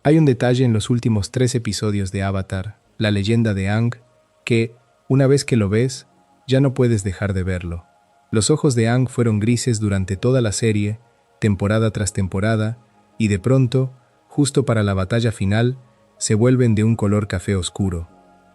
Hay un detalle en los últimos 3 episodios de Avatar, la leyenda de Aang, que, una vez que lo ves, ya no puedes dejar de verlo. Los ojos de Aang fueron grises durante toda la serie, temporada tras temporada, y de pronto, justo para la batalla final, se vuelven de un color café oscuro.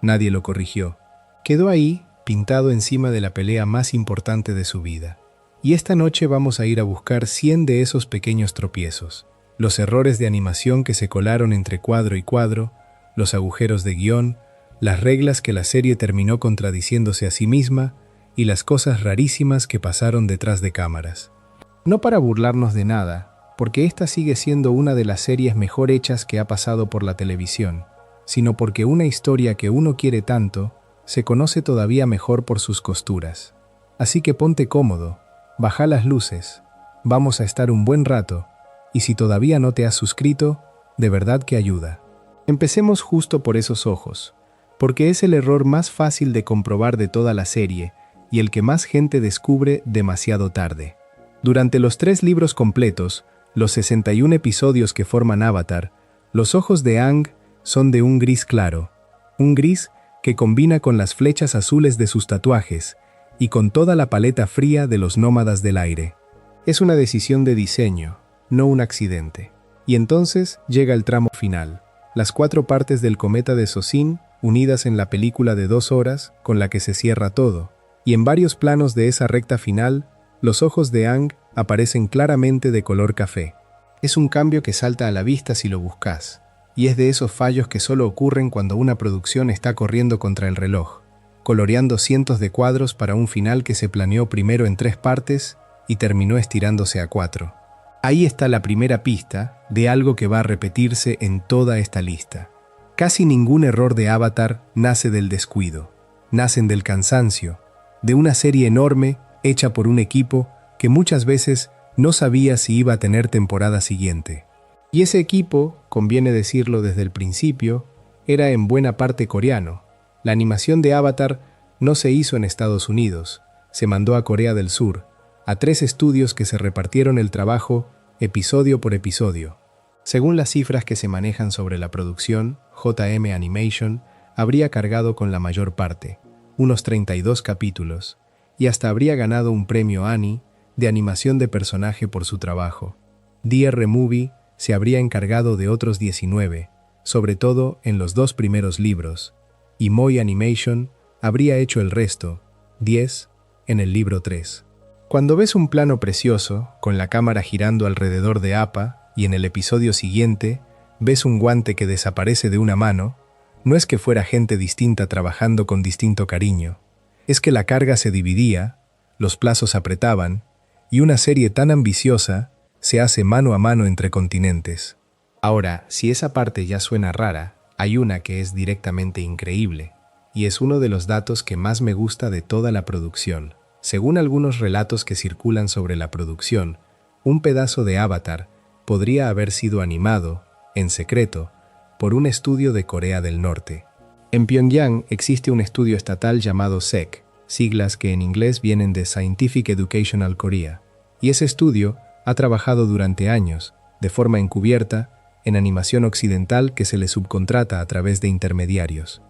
Nadie lo corrigió. Quedó ahí, pintado encima de la pelea más importante de su vida. Y esta noche vamos a ir a buscar 100 de esos pequeños tropiezos. Los errores de animación que se colaron entre cuadro y cuadro, los agujeros de guión, las reglas que la serie terminó contradiciéndose a sí misma y las cosas rarísimas que pasaron detrás de cámaras. No para burlarnos de nada, porque esta sigue siendo una de las series mejor hechas que ha pasado por la televisión, sino porque una historia que uno quiere tanto se conoce todavía mejor por sus costuras. Así que ponte cómodo, baja las luces, vamos a estar un buen rato, y si todavía no te has suscrito, de verdad que ayuda. Empecemos justo por esos ojos, porque es el error más fácil de comprobar de toda la serie y el que más gente descubre demasiado tarde. Durante los 3 libros completos, los 61 episodios que forman Avatar, los ojos de Aang son de un gris claro, un gris que combina con las flechas azules de sus tatuajes y con toda la paleta fría de los nómadas del aire. Es una decisión de diseño, no un accidente. Y entonces llega el tramo final, las 4 partes del cometa de Sozin unidas en la película de 2 horas con la que se cierra todo, y en varios planos de esa recta final, los ojos de Aang aparecen claramente de color café. Es un cambio que salta a la vista si lo buscas, y es de esos fallos que solo ocurren cuando una producción está corriendo contra el reloj, coloreando cientos de cuadros para un final que se planeó primero en 3 partes y terminó estirándose a 4. Ahí está la primera pista de algo que va a repetirse en toda esta lista. Casi ningún error de Avatar nace del descuido, nacen del cansancio, de una serie enorme hecha por un equipo que muchas veces no sabía si iba a tener temporada siguiente. Y ese equipo, conviene decirlo desde el principio, era en buena parte coreano. La animación de Avatar no se hizo en Estados Unidos, se mandó a Corea del Sur, a 3 estudios que se repartieron el trabajo episodio por episodio. Según las cifras que se manejan sobre la producción, JM Animation habría cargado con la mayor parte, unos 32 capítulos, y hasta habría ganado un premio Annie de animación de personaje por su trabajo. DR Movie se habría encargado de otros 19, sobre todo en los 2 primeros libros, y Moy Animation habría hecho el resto, 10, en el libro 3. Cuando ves un plano precioso, con la cámara girando alrededor de Appa, y en el episodio siguiente ves un guante que desaparece de una mano, no es que fuera gente distinta trabajando con distinto cariño, es que la carga se dividía, los plazos apretaban, y una serie tan ambiciosa se hace mano a mano entre continentes. Ahora, si esa parte ya suena rara, hay una que es directamente increíble, y es uno de los datos que más me gusta de toda la producción. Según algunos relatos que circulan sobre la producción, un pedazo de Avatar podría haber sido animado, en secreto, por un estudio de Corea del Norte. En Pyongyang existe un estudio estatal llamado SEC, siglas que en inglés vienen de Scientific Educational Korea, y ese estudio ha trabajado durante años, de forma encubierta, en animación occidental que se le subcontrata a través de intermediarios.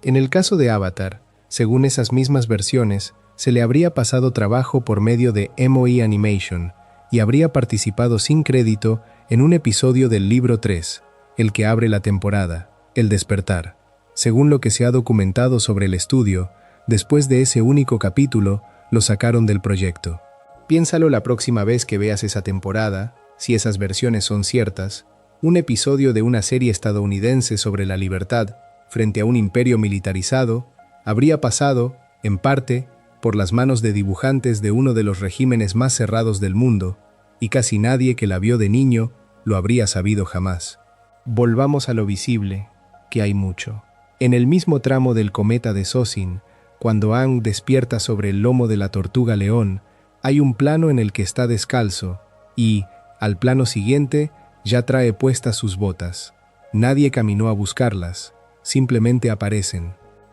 En el caso de Avatar, según esas mismas versiones, se le habría pasado trabajo por medio de MOE Animation y habría participado sin crédito en un episodio del libro 3, el que abre la temporada, El Despertar. Según lo que se ha documentado sobre el estudio, después de ese único capítulo, lo sacaron del proyecto. Piénsalo la próxima vez que veas esa temporada, si esas versiones son ciertas, un episodio de una serie estadounidense sobre la libertad frente a un imperio militarizado habría pasado, en parte, por las manos de dibujantes de uno de los regímenes más cerrados del mundo, y casi nadie que la vio de niño lo habría sabido jamás. Volvamos a lo visible, que hay mucho. En el mismo tramo del cometa de Sozin, cuando Aang despierta sobre el lomo de la tortuga león, hay un plano en el que está descalzo, y, al plano siguiente, ya trae puestas sus botas. Nadie caminó a buscarlas, simplemente aparecen.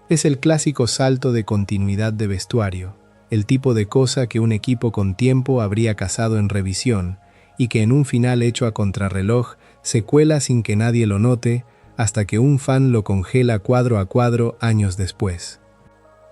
Es el clásico salto de continuidad de vestuario, el tipo de cosa que un equipo con tiempo habría cazado en revisión y que en un final hecho a contrarreloj Se cuela sin que nadie lo note hasta que un fan lo congela cuadro a cuadro años después.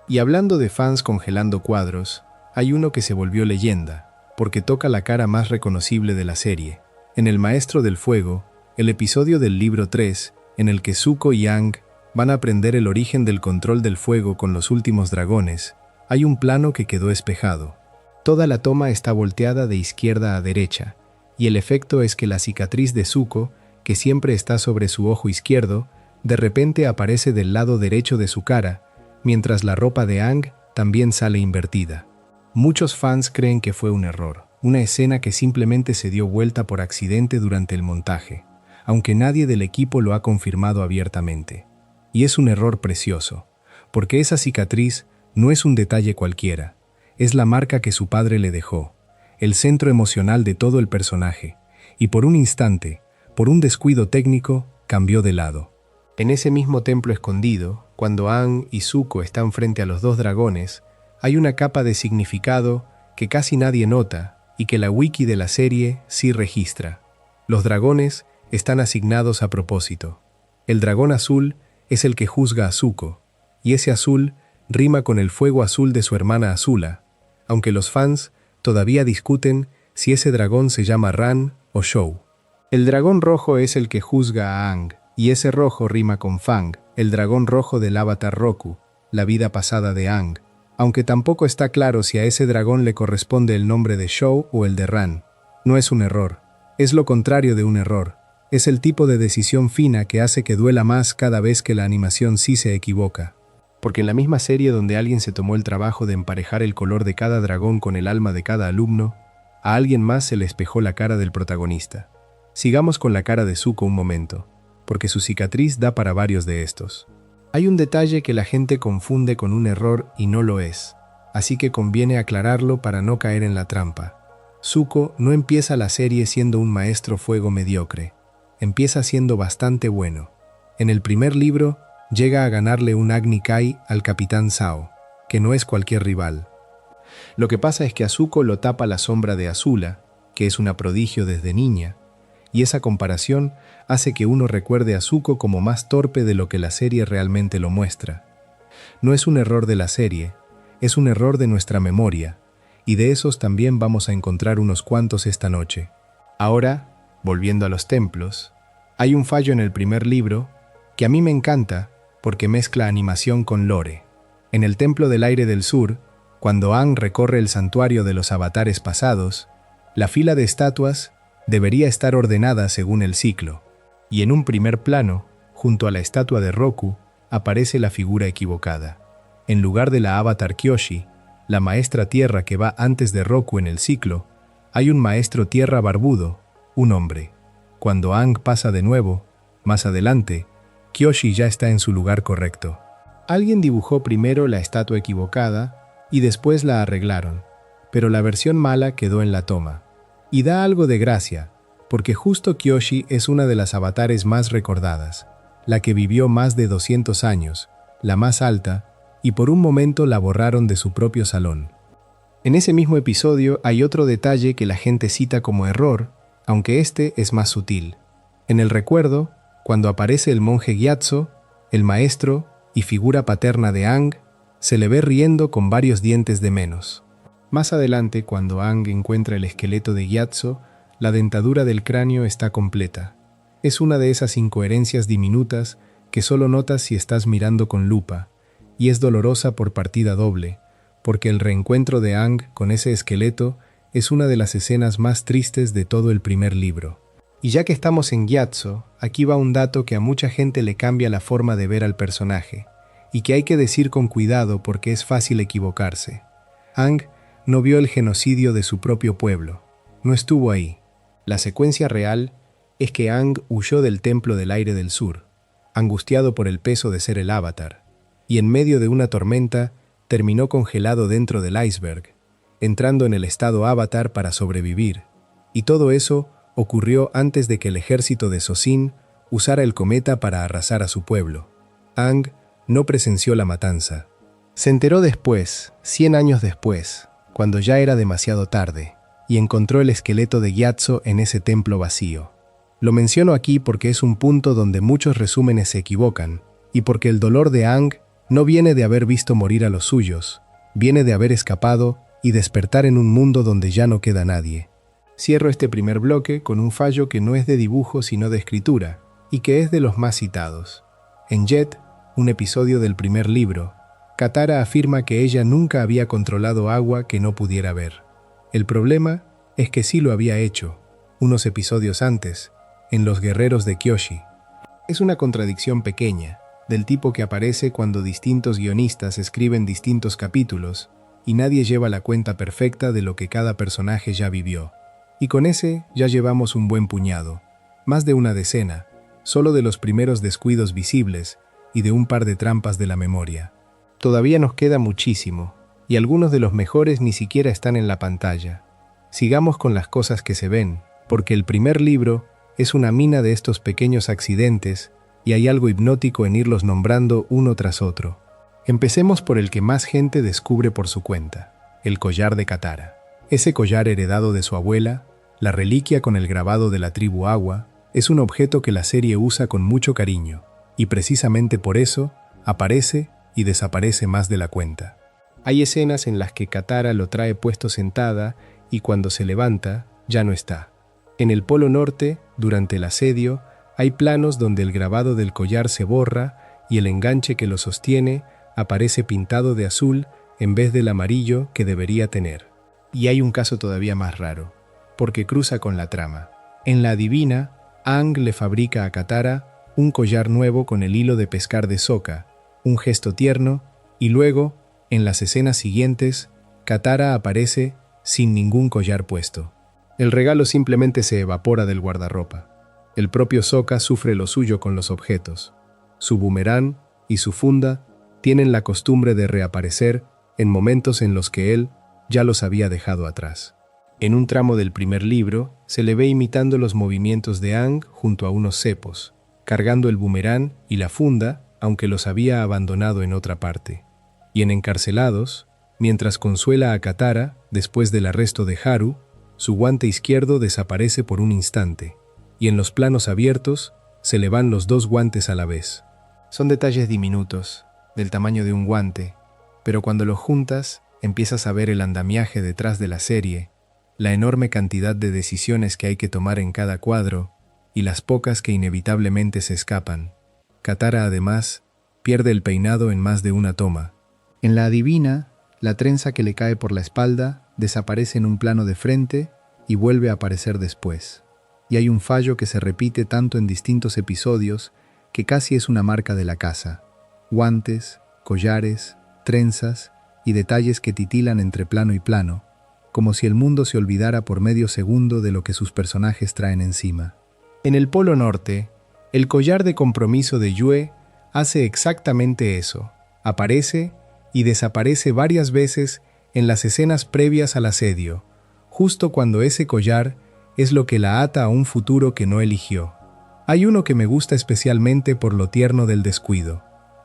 Y hablando de fans congelando cuadros, hay uno que se volvió leyenda, porque toca la cara más reconocible de la serie. En El Maestro del Fuego, el episodio del libro 3, en el que Zuko y Aang van a aprender el origen del control del fuego con los últimos dragones, hay un plano que quedó espejado. Toda la toma está volteada de izquierda a derecha, y el efecto es que la cicatriz de Zuko, que siempre está sobre su ojo izquierdo, de repente aparece del lado derecho de su cara, mientras la ropa de Aang también sale invertida. Muchos fans creen que fue un error, una escena que simplemente se dio vuelta por accidente durante el montaje, aunque nadie del equipo lo ha confirmado abiertamente. Y es un error precioso, porque esa cicatriz no es un detalle cualquiera, es la marca que su padre le dejó, el centro emocional de todo el personaje, y por un instante, por un descuido técnico, cambió de lado. En ese mismo templo escondido, cuando Aang y Zuko están frente a los dos dragones, hay una capa de significado que casi nadie nota y que la wiki de la serie sí registra. Los dragones están asignados a propósito. El dragón azul es el que juzga a Zuko, y ese azul rima con el fuego azul de su hermana Azula, aunque los fans todavía discuten si ese dragón se llama Ran o Shou. El dragón rojo es el que juzga a Aang, y ese rojo rima con Fang, el dragón rojo del avatar Roku, la vida pasada de Aang, aunque tampoco está claro si a ese dragón le corresponde el nombre de Shou o el de Ran. No es un error, es lo contrario de un error, es el tipo de decisión fina que hace que duela más cada vez que la animación sí se equivoca. Porque en la misma serie donde alguien se tomó el trabajo de emparejar el color de cada dragón con el alma de cada alumno, a alguien más se le espejó la cara del protagonista. Sigamos con la cara de Zuko un momento, porque su cicatriz da para varios de estos. Hay un detalle que la gente confunde con un error y no lo es, así que conviene aclararlo para no caer en la trampa. Zuko no empieza la serie siendo un maestro fuego mediocre, empieza siendo bastante bueno. En el primer libro, llega a ganarle un Agni Kai al Capitán Zhao, que no es cualquier rival. Lo que pasa es que a Zuko lo tapa la sombra de Azula, que es una prodigio desde niña, y esa comparación hace que uno recuerde a Zuko como más torpe de lo que la serie realmente lo muestra. No es un error de la serie, es un error de nuestra memoria, y de esos también vamos a encontrar unos cuantos esta noche. Ahora, volviendo a los templos, hay un fallo en el primer libro que a mí me encanta porque mezcla animación con lore. En el Templo del Aire del Sur, cuando Aang recorre el santuario de los avatares pasados, la fila de estatuas debería estar ordenada según el ciclo, y en un primer plano, junto a la estatua de Roku, aparece la figura equivocada. En lugar de la avatar Kyoshi, la maestra tierra que va antes de Roku en el ciclo, hay un maestro tierra barbudo, un hombre. Cuando Aang pasa de nuevo, más adelante, Kyoshi ya está en su lugar correcto. Alguien dibujó primero la estatua equivocada y después la arreglaron, pero la versión mala quedó en la toma. Y da algo de gracia, porque justo Kyoshi es una de las avatares más recordadas, la que vivió más de 200 años, la más alta, y por un momento la borraron de su propio salón. En ese mismo episodio hay otro detalle que la gente cita como error, aunque este es más sutil. En el recuerdo, cuando aparece el monje Gyatso, el maestro y figura paterna de Aang, se le ve riendo con varios dientes de menos. Más adelante, cuando Aang encuentra el esqueleto de Gyatso, la dentadura del cráneo está completa. Es una de esas incoherencias diminutas que solo notas si estás mirando con lupa, y es dolorosa por partida doble, porque el reencuentro de Aang con ese esqueleto es una de las escenas más tristes de todo el primer libro. Y ya que estamos en Gyatso, aquí va un dato que a mucha gente le cambia la forma de ver al personaje, y que hay que decir con cuidado porque es fácil equivocarse. Aang no vio el genocidio de su propio pueblo, no estuvo ahí. La secuencia real es que Aang huyó del Templo del Aire del Sur, angustiado por el peso de ser el avatar, y en medio de una tormenta terminó congelado dentro del iceberg, entrando en el estado avatar para sobrevivir, y todo eso ocurrió antes de que el ejército de Sozin usara el cometa para arrasar a su pueblo. Aang no presenció la matanza. Se enteró después, 100 años después, cuando ya era demasiado tarde, y encontró el esqueleto de Gyatso en ese templo vacío. Lo menciono aquí porque es un punto donde muchos resúmenes se equivocan, y porque el dolor de Aang no viene de haber visto morir a los suyos, viene de haber escapado y despertar en un mundo donde ya no queda nadie. Cierro este primer bloque con un fallo que no es de dibujo sino de escritura, y que es de los más citados. En Jet, un episodio del primer libro, Katara afirma que ella nunca había controlado agua que no pudiera ver. El problema es que sí lo había hecho, unos episodios antes, en Los Guerreros de Kyoshi. Es una contradicción pequeña, del tipo que aparece cuando distintos guionistas escriben distintos capítulos y nadie lleva la cuenta perfecta de lo que cada personaje ya vivió. Y con ese ya llevamos un buen puñado, más de una decena, solo de los primeros descuidos visibles y de un par de trampas de la memoria. Todavía nos queda muchísimo, y algunos de los mejores ni siquiera están en la pantalla. Sigamos con las cosas que se ven, porque el primer libro es una mina de estos pequeños accidentes y hay algo hipnótico en irlos nombrando uno tras otro. Empecemos por el que más gente descubre por su cuenta, el collar de Katara. Ese collar heredado de su abuela, la reliquia con el grabado de la tribu Agua, es un objeto que la serie usa con mucho cariño, y precisamente por eso aparece y desaparece más de la cuenta. Hay escenas en las que Katara lo trae puesto sentada y cuando se levanta, ya no está. En el Polo Norte, durante el asedio, hay planos donde el grabado del collar se borra y el enganche que lo sostiene aparece pintado de azul en vez del amarillo que debería tener. Y hay un caso todavía más raro, porque cruza con la trama. En La Adivina, Aang le fabrica a Katara un collar nuevo con el hilo de pescar de Sokka, un gesto tierno, y luego, en las escenas siguientes, Katara aparece sin ningún collar puesto. El regalo simplemente se evapora del guardarropa. El propio Sokka sufre lo suyo con los objetos. Su boomerang y su funda tienen la costumbre de reaparecer en momentos en los que él ya los había dejado atrás. En un tramo del primer libro, se le ve imitando los movimientos de Aang junto a unos cepos, cargando el boomerang y la funda, aunque los había abandonado en otra parte. Y en Encarcelados, mientras consuela a Katara después del arresto de Haru, su guante izquierdo desaparece por un instante, y en los planos abiertos se le van los dos guantes a la vez. Son detalles diminutos, del tamaño de un guante, pero cuando los juntas, empiezas a ver el andamiaje detrás de la serie, la enorme cantidad de decisiones que hay que tomar en cada cuadro, y las pocas que inevitablemente se escapan. Katara, además, pierde el peinado en más de una toma. En La Adivina, la trenza que le cae por la espalda desaparece en un plano de frente y vuelve a aparecer después. Y hay un fallo que se repite tanto en distintos episodios que casi es una marca de la casa. Guantes, collares, trenzas y detalles que titilan entre plano y plano, como si el mundo se olvidara por medio segundo de lo que sus personajes traen encima. En el Polo Norte, el collar de compromiso de Yue hace exactamente eso. Aparece y desaparece varias veces en las escenas previas al asedio, justo cuando ese collar es lo que la ata a un futuro que no eligió. Hay uno que me gusta especialmente por lo tierno del descuido.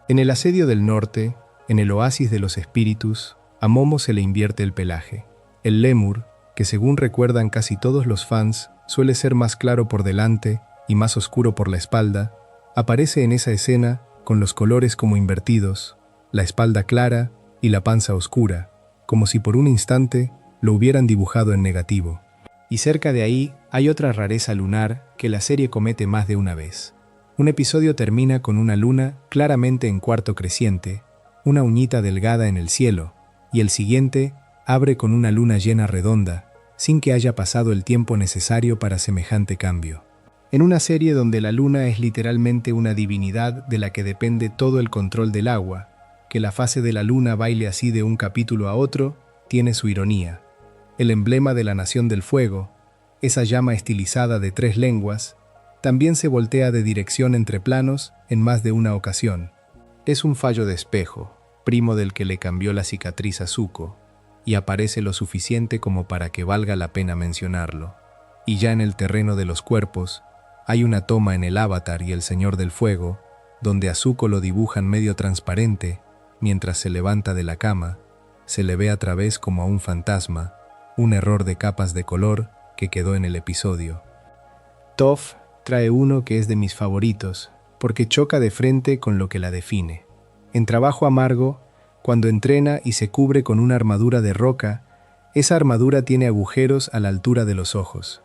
En el asedio del norte, en el oasis de los espíritus, a Momo se le invierte el pelaje. El lémur, que según recuerdan casi todos los fans, suele ser más claro por delante y más oscuro por la espalda, aparece en esa escena con los colores como invertidos, la espalda clara y la panza oscura, como si por un instante lo hubieran dibujado en negativo. Y cerca de ahí hay otra rareza lunar que la serie comete más de una vez. Un episodio termina con una luna claramente en cuarto creciente, una uñita delgada en el cielo, y el siguiente abre con una luna llena redonda, sin que haya pasado el tiempo necesario para semejante cambio. En una serie donde la luna es literalmente una divinidad de la que depende todo el control del agua, que la fase de la luna baile así de un capítulo a otro, tiene su ironía. El emblema de la Nación del Fuego, esa llama estilizada de 3 lenguas, también se voltea de dirección entre planos en más de una ocasión. Es un fallo de espejo, primo del que le cambió la cicatriz a Zuko, y aparece lo suficiente como para que valga la pena mencionarlo. Y ya en el terreno de los cuerpos, hay una toma en el Avatar y el Señor del Fuego, donde a Zuko lo dibujan medio transparente, mientras se levanta de la cama, se le ve a través como a un fantasma, un error de capas de color que quedó en el episodio. Toph trae uno que es de mis favoritos, porque choca de frente con lo que la define. En Trabajo Amargo, cuando entrena y se cubre con una armadura de roca, esa armadura tiene agujeros a la altura de los ojos.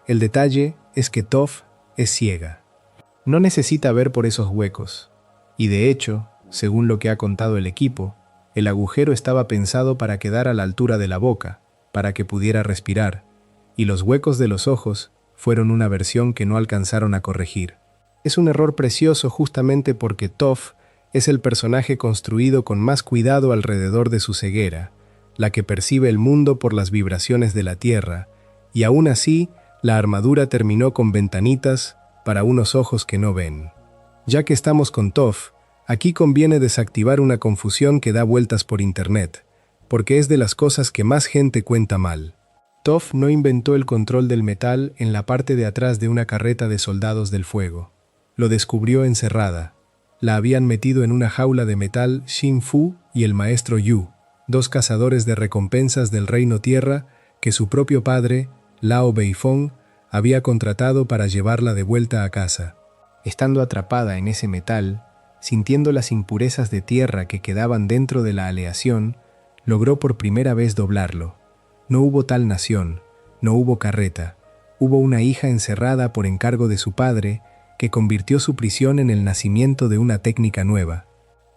El detalle es que Toph es ciega. No necesita ver por esos huecos. Y de hecho, según lo que ha contado el equipo, el agujero estaba pensado para quedar a la altura de la boca, para que pudiera respirar, y los huecos de los ojos fueron una versión que no alcanzaron a corregir. Es un error precioso justamente porque Toph es el personaje construido con más cuidado alrededor de su ceguera, la que percibe el mundo por las vibraciones de la tierra, y aún así, la armadura terminó con ventanitas para unos ojos que no ven. Ya que estamos con Toph, aquí conviene desactivar una confusión que da vueltas por internet, porque es de las cosas que más gente cuenta mal. Toph no inventó el control del metal en la parte de atrás de una carreta de soldados del fuego. Lo descubrió encerrada. La habían metido en una jaula de metal Xin Fu y el maestro Yu, dos cazadores de recompensas del Reino Tierra que su propio padre, Lao Beifong, había contratado para llevarla de vuelta a casa. Estando atrapada en ese metal, sintiendo las impurezas de tierra que quedaban dentro de la aleación, logró por primera vez doblarlo. No hubo tal nación, no hubo carreta, hubo una hija encerrada por encargo de su padre que convirtió su prisión en el nacimiento de una técnica nueva.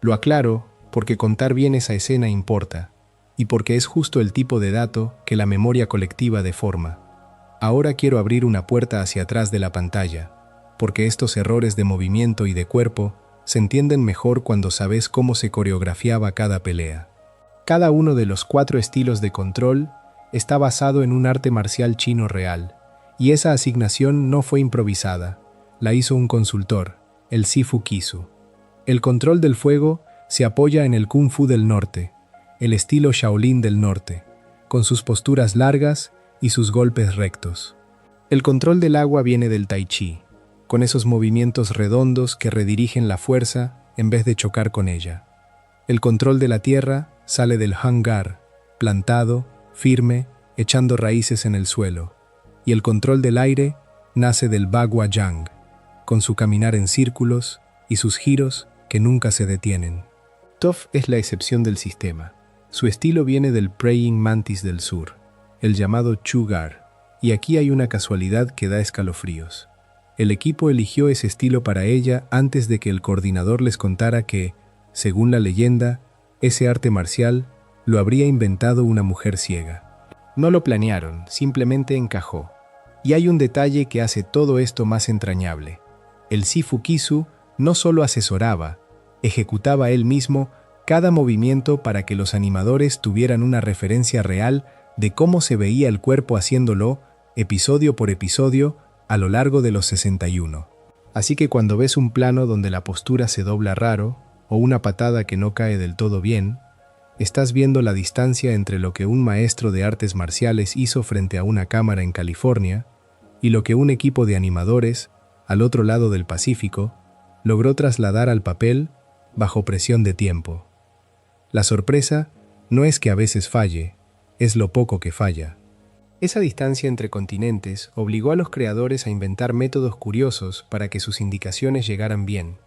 Lo aclaro porque contar bien esa escena importa, y porque es justo el tipo de dato que la memoria colectiva deforma. Ahora quiero abrir una puerta hacia atrás de la pantalla, porque estos errores de movimiento y de cuerpo se entienden mejor cuando sabes cómo se coreografiaba cada pelea. Cada uno de los 4 estilos de control está basado en un arte marcial chino real, y esa asignación no fue improvisada, la hizo un consultor, el Sifu Kisu. El control del fuego se apoya en el Kung Fu del norte, el estilo Shaolin del norte, con sus posturas largas y sus golpes rectos. El control del agua viene del Tai Chi, con esos movimientos redondos que redirigen la fuerza en vez de chocar con ella. El control de la tierra sale del Hung Gar, plantado, firme, echando raíces en el suelo, y el control del aire nace del Bagua Yang, con su caminar en círculos y sus giros que nunca se detienen. Toph es la excepción del sistema. Su estilo viene del Praying Mantis del sur, el llamado Chu Gar, y aquí hay una casualidad que da escalofríos. El equipo eligió ese estilo para ella antes de que el coordinador les contara que, según la leyenda, ese arte marcial lo habría inventado una mujer ciega. No lo planearon, simplemente encajó. Y hay un detalle que hace todo esto más entrañable. El Sifu Kisu no solo asesoraba, ejecutaba él mismo cada movimiento para que los animadores tuvieran una referencia real de cómo se veía el cuerpo haciéndolo, episodio por episodio, a lo largo de los 61. Así que cuando ves un plano donde la postura se dobla raro, o una patada que no cae del todo bien, estás viendo la distancia entre lo que un maestro de artes marciales hizo frente a una cámara en California y lo que un equipo de animadores, al otro lado del Pacífico, logró trasladar al papel bajo presión de tiempo. La sorpresa no es que a veces falle, es lo poco que falla. Esa distancia entre continentes obligó a los creadores a inventar métodos curiosos para que sus indicaciones llegaran bien.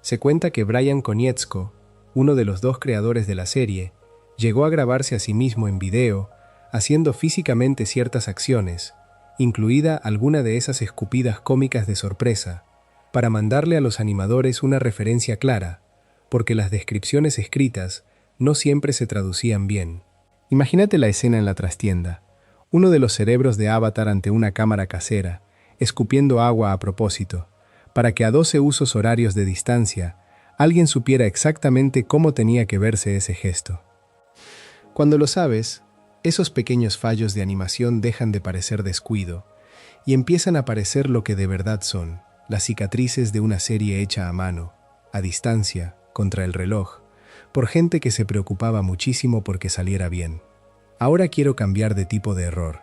Se cuenta que Brian Konietzko, uno de los 2 creadores de la serie, llegó a grabarse a sí mismo en video, haciendo físicamente ciertas acciones, incluida alguna de esas escupidas cómicas de sorpresa, para mandarle a los animadores una referencia clara, porque las descripciones escritas no siempre se traducían bien. Imagínate la escena en la trastienda, uno de los cerebros de Avatar ante una cámara casera, escupiendo agua a propósito, para que a 12 usos horarios de distancia, alguien supiera exactamente cómo tenía que verse ese gesto. Cuando lo sabes, esos pequeños fallos de animación dejan de parecer descuido y empiezan a parecer lo que de verdad son, las cicatrices de una serie hecha a mano, a distancia, contra el reloj, por gente que se preocupaba muchísimo porque saliera bien. Ahora quiero cambiar de tipo de error,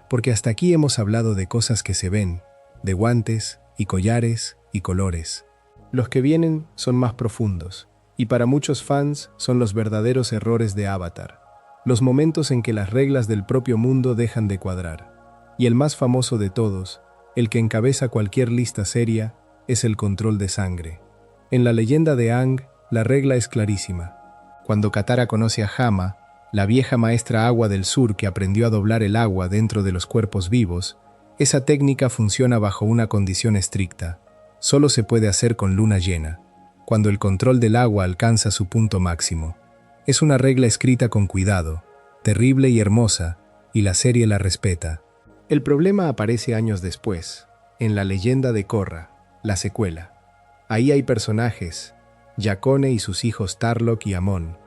porque hasta aquí hemos hablado de cosas que se ven, de guantes y collares y colores. Los que vienen son más profundos, y para muchos fans son los verdaderos errores de Avatar, los momentos en que las reglas del propio mundo dejan de cuadrar. Y el más famoso de todos El que encabeza cualquier lista seria es el control de sangre. En la leyenda de Aang, la regla es clarísima. Cuando Katara conoce a Hama, la vieja maestra agua del sur que aprendió a doblar el agua dentro de los cuerpos vivos, esa técnica funciona bajo una condición estricta. Solo se puede hacer con luna llena, cuando el control del agua alcanza su punto máximo. Es una regla escrita con cuidado, terrible y hermosa, y la serie la respeta. El problema aparece años después, en la leyenda de Korra, la secuela. Ahí hay personajes, Yakone y sus hijos Tarlok y Amon,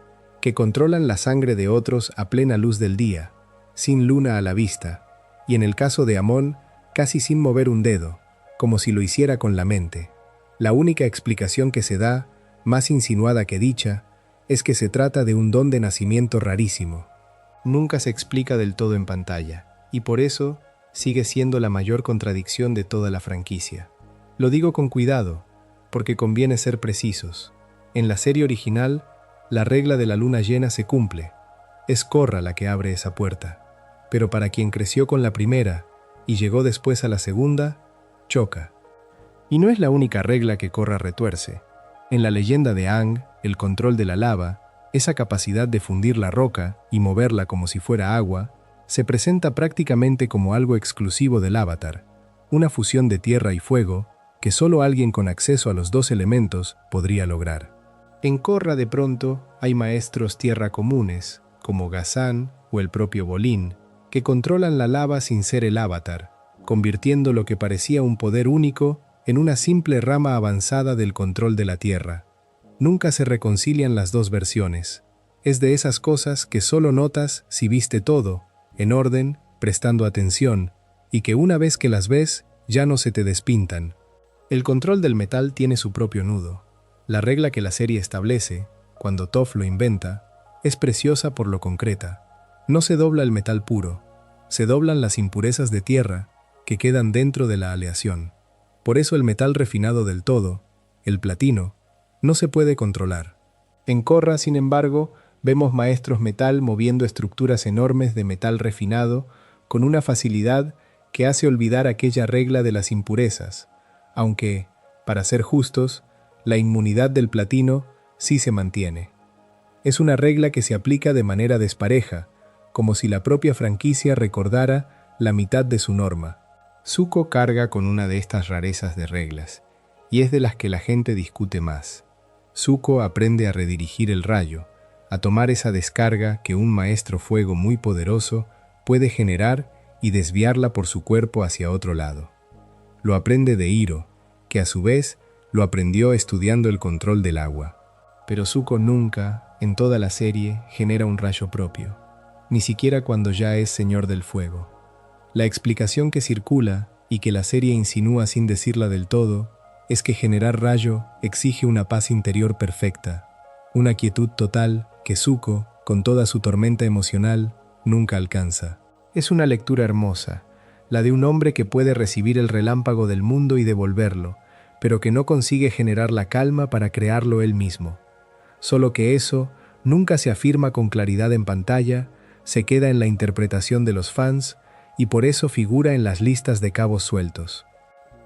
que controlan la sangre de otros a plena luz del día, sin luna a la vista, y en el caso de Amon, casi sin mover un dedo, como si lo hiciera con la mente. La única explicación que se da, más insinuada que dicha, es que se trata de un don de nacimiento rarísimo. Nunca se explica del todo en pantalla, y por eso sigue siendo la mayor contradicción de toda la franquicia. Lo digo con cuidado, porque conviene ser precisos. En la serie original, la regla de la luna llena se cumple. Es Korra la que abre esa puerta. Pero para quien creció con la primera y llegó después a la segunda, choca. Y no es la única regla que Korra retuerce. En la leyenda de Aang, el control de la lava, esa capacidad de fundir la roca y moverla como si fuera agua, se presenta prácticamente como algo exclusivo del Avatar, una fusión de tierra y fuego que solo alguien con acceso a los dos elementos podría lograr. En Korra de pronto hay maestros tierra comunes, como Ghazan o el propio Bolin, que controlan la lava sin ser el Avatar, convirtiendo lo que parecía un poder único en una simple rama avanzada del control de la tierra. Nunca se reconcilian las dos versiones. Es de esas cosas que solo notas si viste todo, en orden, prestando atención, y que una vez que las ves, ya no se te despintan. El control del metal tiene su propio nudo. La regla que la serie establece, cuando Toph lo inventa, es preciosa por lo concreta. No se dobla el metal puro, se doblan las impurezas de tierra que quedan dentro de la aleación. Por eso el metal refinado del todo, el platino, no se puede controlar. En Korra, sin embargo, vemos maestros metal moviendo estructuras enormes de metal refinado con una facilidad que hace olvidar aquella regla de las impurezas, aunque, para ser justos, la inmunidad del platino sí se mantiene. Es una regla que se aplica de manera despareja, como si la propia franquicia recordara la mitad de su norma. Zuko carga con una de estas rarezas de reglas, y es de las que la gente discute más. Zuko aprende a redirigir el rayo, a tomar esa descarga que un maestro fuego muy poderoso puede generar y desviarla por su cuerpo hacia otro lado. Lo aprende de Iroh, que a su vez lo aprendió estudiando el control del agua. Pero Zuko nunca, en toda la serie, genera un rayo propio, ni siquiera cuando ya es Señor del Fuego. La explicación que circula, y que la serie insinúa sin decirla del todo, es que generar rayo exige una paz interior perfecta, una quietud total que Zuko, con toda su tormenta emocional, nunca alcanza. Es una lectura hermosa, la de un hombre que puede recibir el relámpago del mundo y devolverlo, pero que no consigue generar la calma para crearlo él mismo. Solo que eso nunca se afirma con claridad en pantalla, se queda en la interpretación de los fans y por eso figura en las listas de cabos sueltos.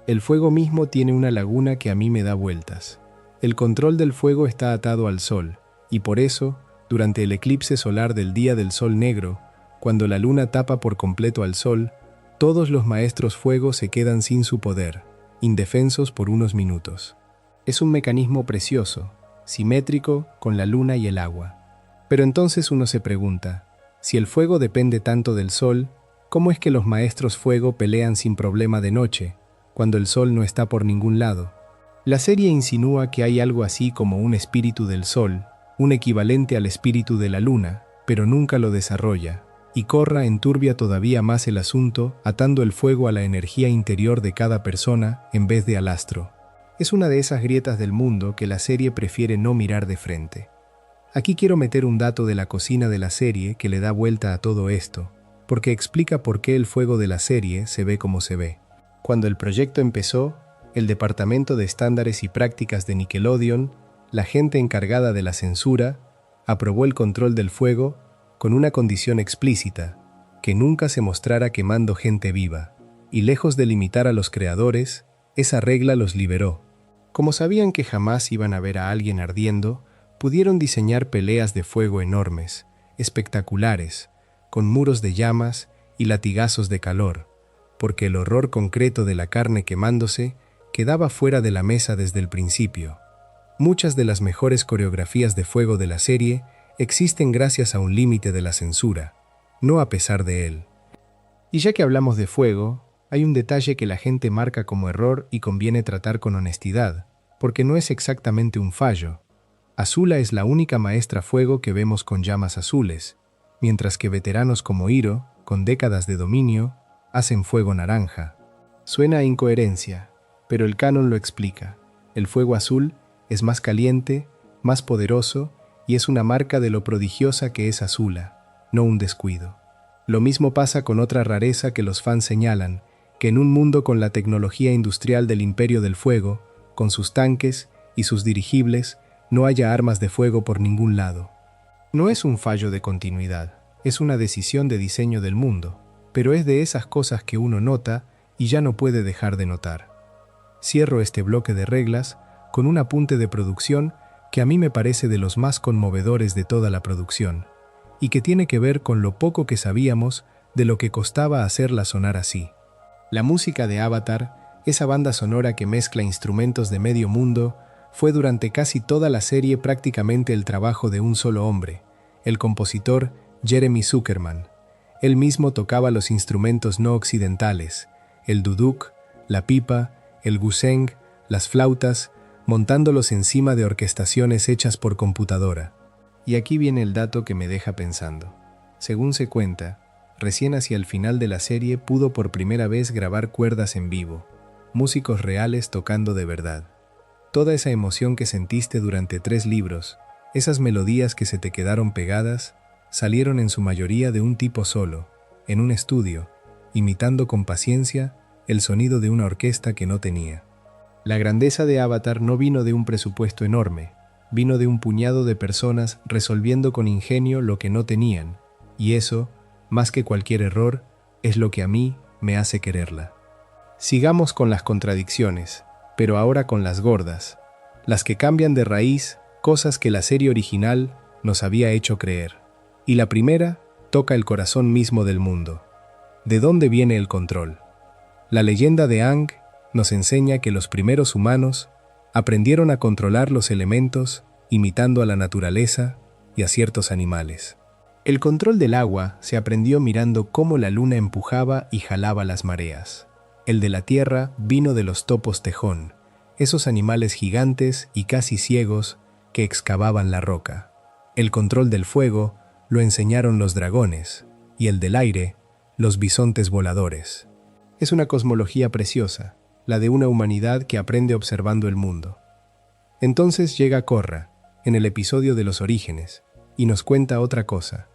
El fuego mismo tiene una laguna que a mí me da vueltas. El control del fuego está atado al sol, y por eso, durante el eclipse solar del día del sol negro, cuando la luna tapa por completo al sol, todos los maestros fuego se quedan sin su poder, indefensos por unos minutos. Es un mecanismo precioso, simétrico con la luna y el agua. Pero entonces uno se pregunta, si el fuego depende tanto del sol, ¿cómo es que los maestros fuego pelean sin problema de noche, cuando el sol no está por ningún lado? La serie insinúa que hay algo así como un espíritu del sol, un equivalente al espíritu de la luna, pero nunca lo desarrolla, y Korra enturbia todavía más el asunto, atando el fuego a la energía interior de cada persona en vez de al astro. Es una de esas grietas del mundo que la serie prefiere no mirar de frente. Aquí quiero meter un dato de la cocina de la serie que le da vuelta a todo esto, porque explica por qué el fuego de la serie se ve como se ve. Cuando el proyecto empezó, el Departamento de Estándares y Prácticas de Nickelodeon, la gente encargada de la censura, aprobó el control del fuego con una condición explícita, que nunca se mostrara quemando gente viva. y lejos de limitar a los creadores, esa regla los liberó. Como sabían que jamás iban a ver a alguien ardiendo, pudieron diseñar peleas de fuego enormes, espectaculares, con muros de llamas y latigazos de calor, porque el horror concreto de la carne quemándose quedaba fuera de la mesa desde el principio. Muchas de las mejores coreografías de fuego de la serie existen gracias a un límite de la censura, no a pesar de él. Y ya que hablamos de fuego, hay un detalle que la gente marca como error y conviene tratar con honestidad, porque no es exactamente un fallo. Azula es la única maestra fuego que vemos con llamas azules, mientras que veteranos como Hiro, con décadas de dominio, hacen fuego naranja. Suena a incoherencia, pero el canon lo explica. El fuego azul es más caliente, más poderoso, y es una marca de lo prodigiosa que es Azula, no un descuido. Lo mismo pasa con otra rareza que los fans señalan, que en un mundo con la tecnología industrial del Imperio del Fuego, con sus tanques y sus dirigibles, no haya armas de fuego por ningún lado. No es un fallo de continuidad, es una decisión de diseño del mundo, pero es de esas cosas que uno nota y ya no puede dejar de notar. Cierro este bloque de reglas con un apunte de producción que a mí me parece de los más conmovedores de toda la producción, y que tiene que ver con lo poco que sabíamos de lo que costaba hacerla sonar así. La música de Avatar, esa banda sonora que mezcla instrumentos de medio mundo, fue durante casi toda la serie prácticamente el trabajo de un solo hombre, el compositor Jeremy Zuckerman. Él mismo tocaba los instrumentos no occidentales, el duduk, la pipa, el guzheng, las flautas, montándolos encima de orquestaciones hechas por computadora. Y aquí viene el dato que me deja pensando. Según se cuenta, recién hacia el final de la serie pudo por primera vez grabar cuerdas en vivo, músicos reales tocando de verdad. Toda esa emoción que sentiste durante 3 libros, esas melodías que se te quedaron pegadas, salieron en su mayoría de un tipo solo, en un estudio, imitando con paciencia el sonido de una orquesta que no tenía. La grandeza de Avatar no vino de un presupuesto enorme, vino de un puñado de personas resolviendo con ingenio lo que no tenían, y eso, más que cualquier error, es lo que a mí me hace quererla. Sigamos con las contradicciones, pero ahora con las gordas, las que cambian de raíz cosas que la serie original nos había hecho creer. Y la primera toca el corazón mismo del mundo. ¿De dónde viene el control? La leyenda de Aang nos enseña que los primeros humanos aprendieron a controlar los elementos imitando a la naturaleza y a ciertos animales. El control del agua se aprendió mirando cómo la luna empujaba y jalaba las mareas. El de la tierra vino de los topos tejón, esos animales gigantes y casi ciegos que excavaban la roca. El control del fuego lo enseñaron los dragones, y el del aire, los bisontes voladores. Es una cosmología preciosa, la de una humanidad que aprende observando el mundo. Entonces llega Korra, en el episodio de los orígenes, y nos cuenta otra cosa,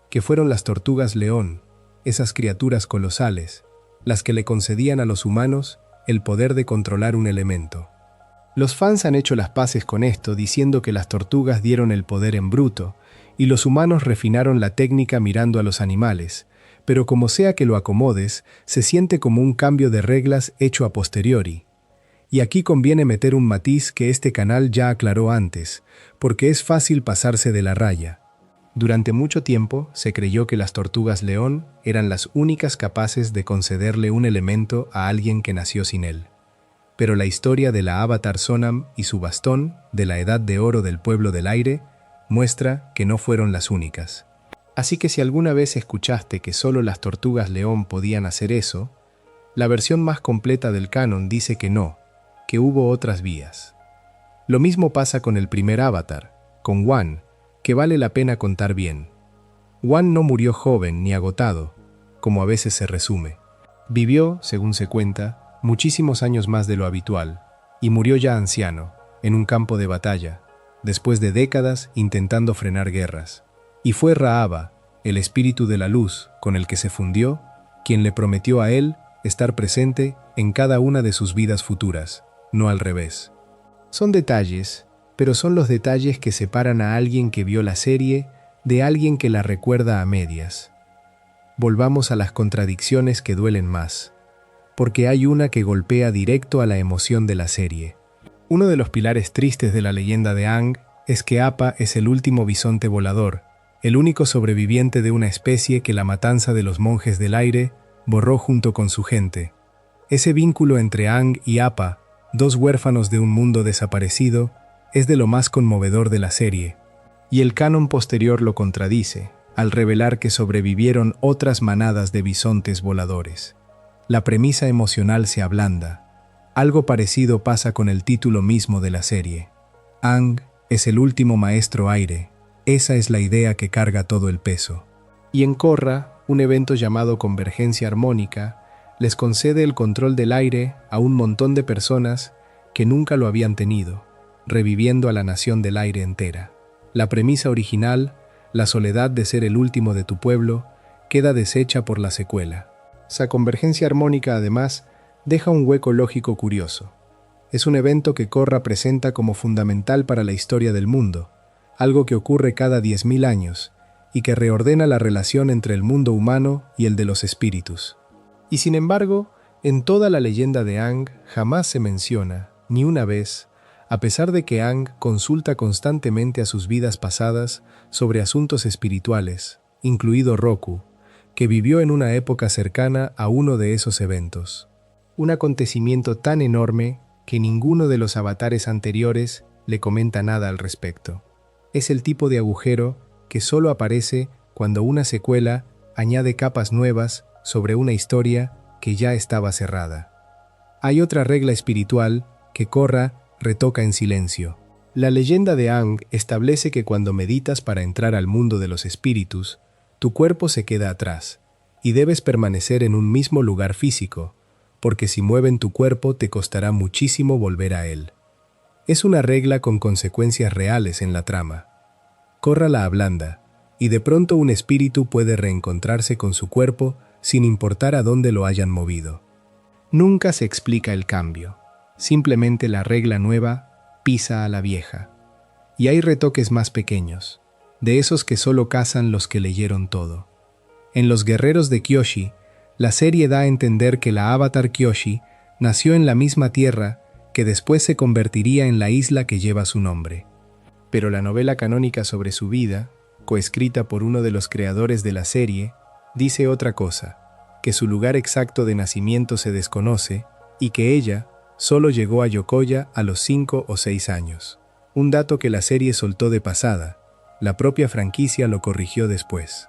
que fueron las tortugas león, esas criaturas colosales, las que le concedían a los humanos el poder de controlar un elemento. Los fans han hecho las paces con esto diciendo que las tortugas dieron el poder en bruto, y los humanos refinaron la técnica mirando a los animales, pero como sea que lo acomodes, se siente como un cambio de reglas hecho a posteriori. Y aquí conviene meter un matiz que este canal ya aclaró antes, porque es fácil pasarse de la raya. Durante mucho tiempo se creyó que las tortugas león eran las únicas capaces de concederle un elemento a alguien que nació sin él. Pero la historia de la Avatar Sonam y su bastón, de la Edad de Oro del Pueblo del Aire, muestra que no fueron las únicas. Así que si alguna vez escuchaste que solo las tortugas león podían hacer eso, la versión más completa del canon dice que no, que hubo otras vías. Lo mismo pasa con el primer Avatar, con Wan, que vale la pena contar bien. Wan no murió joven ni agotado, como a veces se resume. Vivió, según se cuenta, muchísimos años más de lo habitual, y murió ya anciano, en un campo de batalla, después de décadas intentando frenar guerras. Y fue Raava, el espíritu de la luz con el que se fundió, quien le prometió a él estar presente en cada una de sus vidas futuras, no al revés. Son detalles, pero son los detalles que separan a alguien que vio la serie de alguien que la recuerda a medias. Volvamos a las contradicciones que duelen más. porque hay una que golpea directo a la emoción de la serie. Uno de los pilares tristes de la leyenda de Aang es que Appa es el último bisonte volador, el único sobreviviente de una especie que la matanza de los monjes del aire borró junto con su gente. Ese vínculo entre Aang y Appa, dos huérfanos de un mundo desaparecido, es de lo más conmovedor de la serie. Y el canon posterior lo contradice, al revelar que sobrevivieron otras manadas de bisontes voladores. La premisa emocional se ablanda. Algo parecido pasa con el título mismo de la serie. Aang es el último maestro aire. Esa es la idea que carga todo el peso. Y en Korra, un evento llamado Convergencia Armónica les concede el control del aire a un montón de personas que nunca lo habían tenido, reviviendo a la nación del aire entera. La premisa original, la soledad de ser el último de tu pueblo, queda deshecha por la secuela. Esa convergencia armónica, además, deja un hueco lógico curioso. Es un evento que Korra presenta como fundamental para la historia del mundo, algo que ocurre cada 10.000 años, y que reordena la relación entre el mundo humano y el de los espíritus. Y sin embargo, en toda la leyenda de Aang jamás se menciona, ni una vez, a pesar de que Aang consulta constantemente a sus vidas pasadas sobre asuntos espirituales, incluido Roku, que vivió en una época cercana a uno de esos eventos. Un acontecimiento tan enorme que ninguno de los avatares anteriores le comenta nada al respecto. Es el tipo de agujero que solo aparece cuando una secuela añade capas nuevas sobre una historia que ya estaba cerrada. Hay otra regla espiritual que Korra retoca en silencio. La leyenda de Aang establece que cuando meditas para entrar al mundo de los espíritus, tu cuerpo se queda atrás y debes permanecer en un mismo lugar físico, porque si mueven tu cuerpo te costará muchísimo volver a él. Es una regla con consecuencias reales en la trama. Korra la ablanda, y de pronto un espíritu puede reencontrarse con su cuerpo sin importar a dónde lo hayan movido. Nunca se explica el cambio. Simplemente la regla nueva pisa a la vieja. Y hay retoques más pequeños, de esos que solo cazan los que leyeron todo. En Los Guerreros de Kyoshi, la serie da a entender que la avatar Kyoshi nació en la misma tierra que después se convertiría en la isla que lleva su nombre. Pero la novela canónica sobre su vida, coescrita por uno de los creadores de la serie, dice otra cosa, que su lugar exacto de nacimiento se desconoce y que ella solo llegó a Yokoya a los 5 o 6 años. Un dato que la serie soltó de pasada, la propia franquicia lo corrigió después.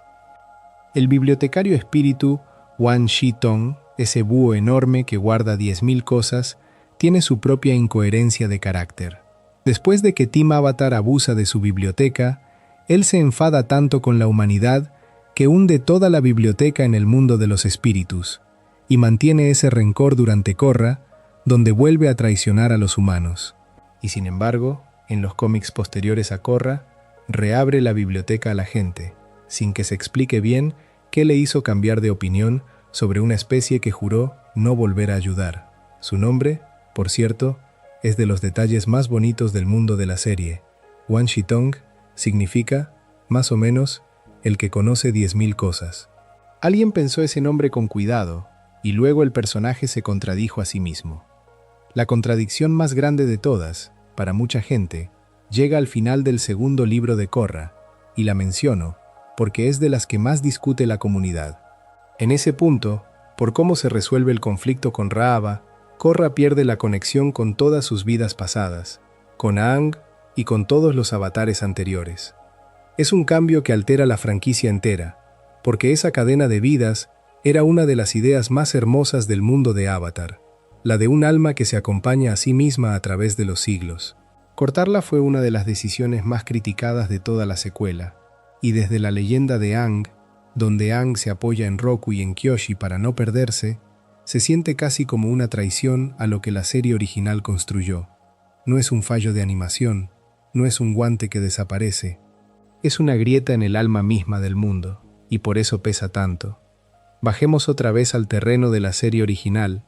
El bibliotecario espíritu Wan Shi-tong, ese búho enorme que guarda 10.000 cosas, tiene su propia incoherencia de carácter. Después de que Team Avatar abusa de su biblioteca, él se enfada tanto con la humanidad que hunde toda la biblioteca en el mundo de los espíritus, y mantiene ese rencor durante Korra, donde vuelve a traicionar a los humanos. Y sin embargo, en los cómics posteriores a Korra, reabre la biblioteca a la gente, sin que se explique bien qué le hizo cambiar de opinión sobre una especie que juró no volver a ayudar. Su nombre, por cierto, es de los detalles más bonitos del mundo de la serie. Wan Shi-tong significa, más o menos, el que conoce 10.000 cosas. Alguien pensó ese nombre con cuidado, y luego el personaje se contradijo a sí mismo. La contradicción más grande de todas, para mucha gente, llega al final del segundo libro de Korra, y la menciono porque es de las que más discute la comunidad. En ese punto, por cómo se resuelve el conflicto con Raava, Korra pierde la conexión con todas sus vidas pasadas, con Aang y con todos los avatares anteriores. Es un cambio que altera la franquicia entera, porque esa cadena de vidas era una de las ideas más hermosas del mundo de Avatar, la de un alma que se acompaña a sí misma a través de los siglos. Cortarla fue una de las decisiones más criticadas de toda la secuela, y desde la leyenda de Aang, donde Aang se apoya en Roku y en Kyoshi para no perderse, se siente casi como una traición a lo que la serie original construyó. No es un fallo de animación, no es un guante que desaparece, es una grieta en el alma misma del mundo, y por eso pesa tanto. Bajemos otra vez al terreno de la serie original,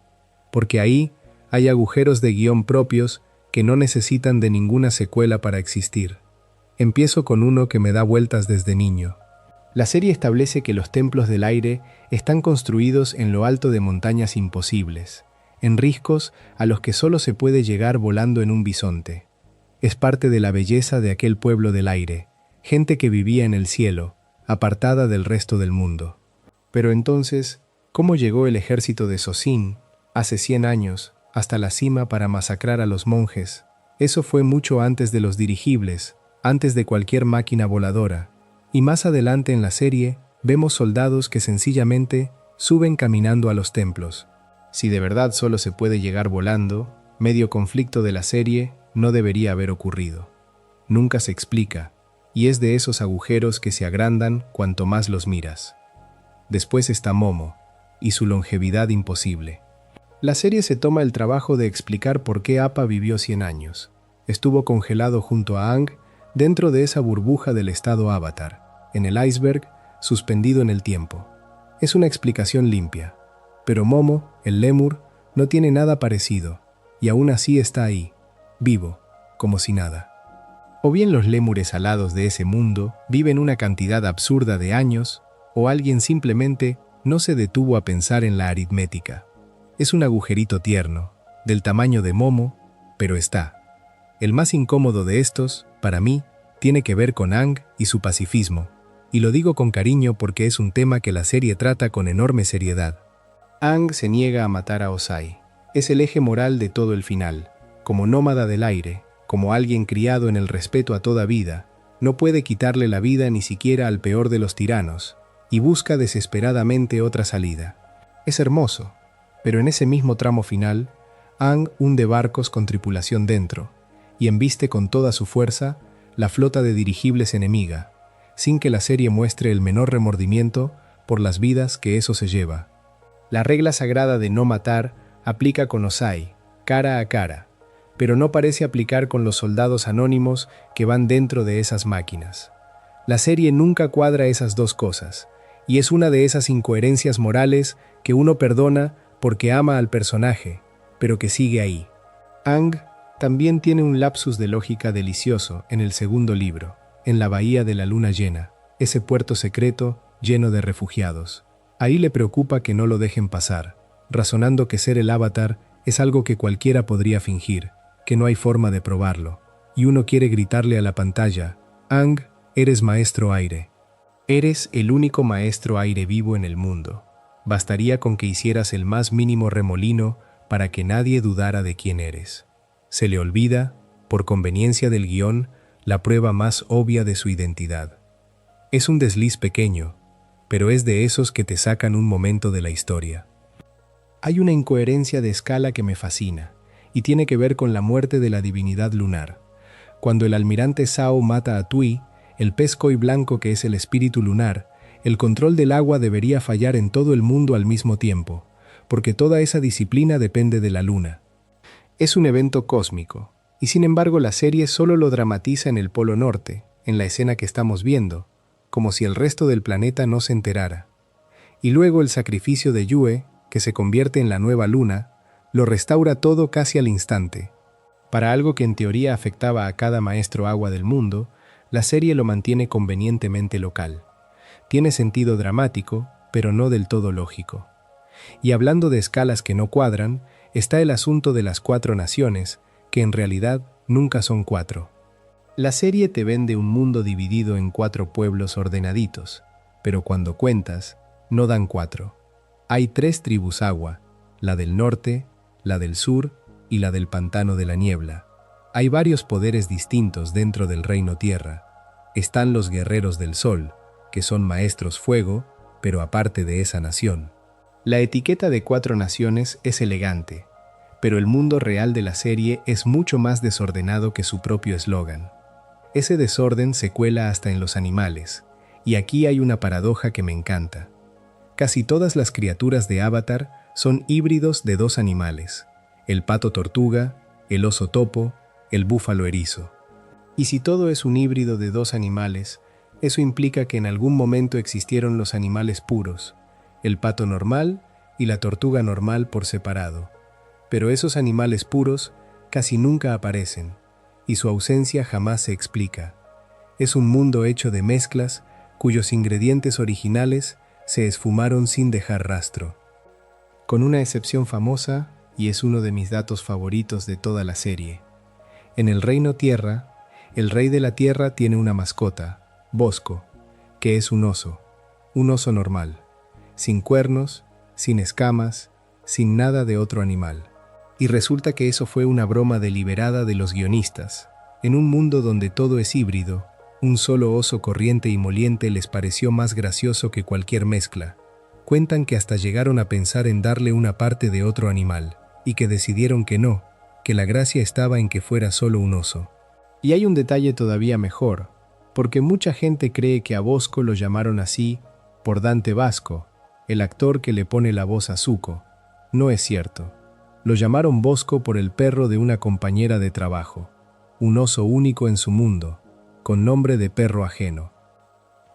porque ahí hay agujeros de guión propios que no necesitan de ninguna secuela para existir. Empiezo con uno que me da vueltas desde niño. La serie establece que los templos del aire están construidos en lo alto de montañas imposibles, en riscos a los que solo se puede llegar volando en un bisonte. Es parte de la belleza de aquel pueblo del aire, gente que vivía en el cielo, apartada del resto del mundo. Pero entonces, ¿cómo llegó el ejército de Socin, hace 100 años, hasta la cima para masacrar a los monjes? Eso fue mucho antes de los dirigibles, antes de cualquier máquina voladora. Y más adelante en la serie, vemos soldados que sencillamente suben caminando a los templos. Si de verdad solo se puede llegar volando, medio conflicto de la serie no debería haber ocurrido. Nunca se explica, y es de esos agujeros que se agrandan cuanto más los miras. Después está Momo, y su longevidad imposible. La serie se toma el trabajo de explicar por qué Appa vivió 100 años. Estuvo congelado junto a Aang dentro de esa burbuja del estado Avatar, en el iceberg, suspendido en el tiempo. Es una explicación limpia. Pero Momo, el lémur, no tiene nada parecido, y aún así está ahí, vivo, como si nada. O bien los lémures alados de ese mundo viven una cantidad absurda de años, o alguien simplemente no se detuvo a pensar en la aritmética. Es un agujerito tierno, del tamaño de Momo, pero está. El más incómodo de estos, para mí, tiene que ver con Aang y su pacifismo, y lo digo con cariño porque es un tema que la serie trata con enorme seriedad. Aang se niega a matar a Ozai. Es el eje moral de todo el final. Como nómada del aire, como alguien criado en el respeto a toda vida, no puede quitarle la vida ni siquiera al peor de los tiranos, y busca desesperadamente otra salida. Es hermoso, pero en ese mismo tramo final, Aang hunde barcos con tripulación dentro, y embiste con toda su fuerza la flota de dirigibles enemiga, sin que la serie muestre el menor remordimiento por las vidas que eso se lleva. La regla sagrada de no matar aplica con Ozai, cara a cara, pero no parece aplicar con los soldados anónimos que van dentro de esas máquinas. La serie nunca cuadra esas dos cosas, y es una de esas incoherencias morales que uno perdona porque ama al personaje, pero que sigue ahí. Aang también tiene un lapsus de lógica delicioso en el segundo libro, en la Bahía de la Luna Llena, ese puerto secreto lleno de refugiados. Ahí le preocupa que no lo dejen pasar, razonando que ser el avatar es algo que cualquiera podría fingir, que no hay forma de probarlo, y uno quiere gritarle a la pantalla: Aang, eres maestro aire. Eres el único maestro aire vivo en el mundo. Bastaría con que hicieras el más mínimo remolino para que nadie dudara de quién eres. Se le olvida, por conveniencia del guión, la prueba más obvia de su identidad. Es un desliz pequeño, pero es de esos que te sacan un momento de la historia. Hay una incoherencia de escala que me fascina, y tiene que ver con la muerte de la divinidad lunar. Cuando el almirante Zhao mata a Tui, el pez koi blanco que es el espíritu lunar, el control del agua debería fallar en todo el mundo al mismo tiempo, porque toda esa disciplina depende de la luna. Es un evento cósmico, y sin embargo la serie solo lo dramatiza en el Polo Norte, en la escena que estamos viendo, como si el resto del planeta no se enterara. Y luego el sacrificio de Yue, que se convierte en la nueva luna, lo restaura todo casi al instante. Para algo que en teoría afectaba a cada maestro agua del mundo, la serie lo mantiene convenientemente local. Tiene sentido dramático, pero no del todo lógico. Y hablando de escalas que no cuadran, está el asunto de las 4 naciones, que en realidad nunca son 4. La serie te vende un mundo dividido en 4 pueblos ordenaditos, pero cuando cuentas, no dan 4. Hay 3 tribus agua, la del norte, la del sur y la del pantano de la niebla. Hay varios poderes distintos dentro del reino tierra. Están los guerreros del sol, que son maestros fuego, pero aparte de esa nación. La etiqueta de 4 naciones es elegante, pero el mundo real de la serie es mucho más desordenado que su propio eslogan. Ese desorden se cuela hasta en los animales, y aquí hay una paradoja que me encanta. Casi todas las criaturas de Avatar son híbridos de 2 animales: el pato tortuga, el oso topo, el búfalo erizo. Y si todo es un híbrido de 2 animales, eso implica que en algún momento existieron los animales puros, el pato normal y la tortuga normal por separado. Pero esos animales puros casi nunca aparecen, y su ausencia jamás se explica. Es un mundo hecho de mezclas, cuyos ingredientes originales se esfumaron sin dejar rastro. Con una excepción famosa, y es uno de mis datos favoritos de toda la serie. En el Reino Tierra, el Rey de la Tierra tiene una mascota, Bosco, que es un oso normal, sin cuernos, sin escamas, sin nada de otro animal. Y resulta que eso fue una broma deliberada de los guionistas. En un mundo donde todo es híbrido, un solo oso corriente y moliente les pareció más gracioso que cualquier mezcla. Cuentan que hasta llegaron a pensar en darle una parte de otro animal, y que decidieron que no, que la gracia estaba en que fuera solo un oso. Y hay un detalle todavía mejor, porque mucha gente cree que a Bosco lo llamaron así por Dante Basco, el actor que le pone la voz a Zuko. No es cierto. Lo llamaron Bosco por el perro de una compañera de trabajo, un oso único en su mundo, con nombre de perro ajeno.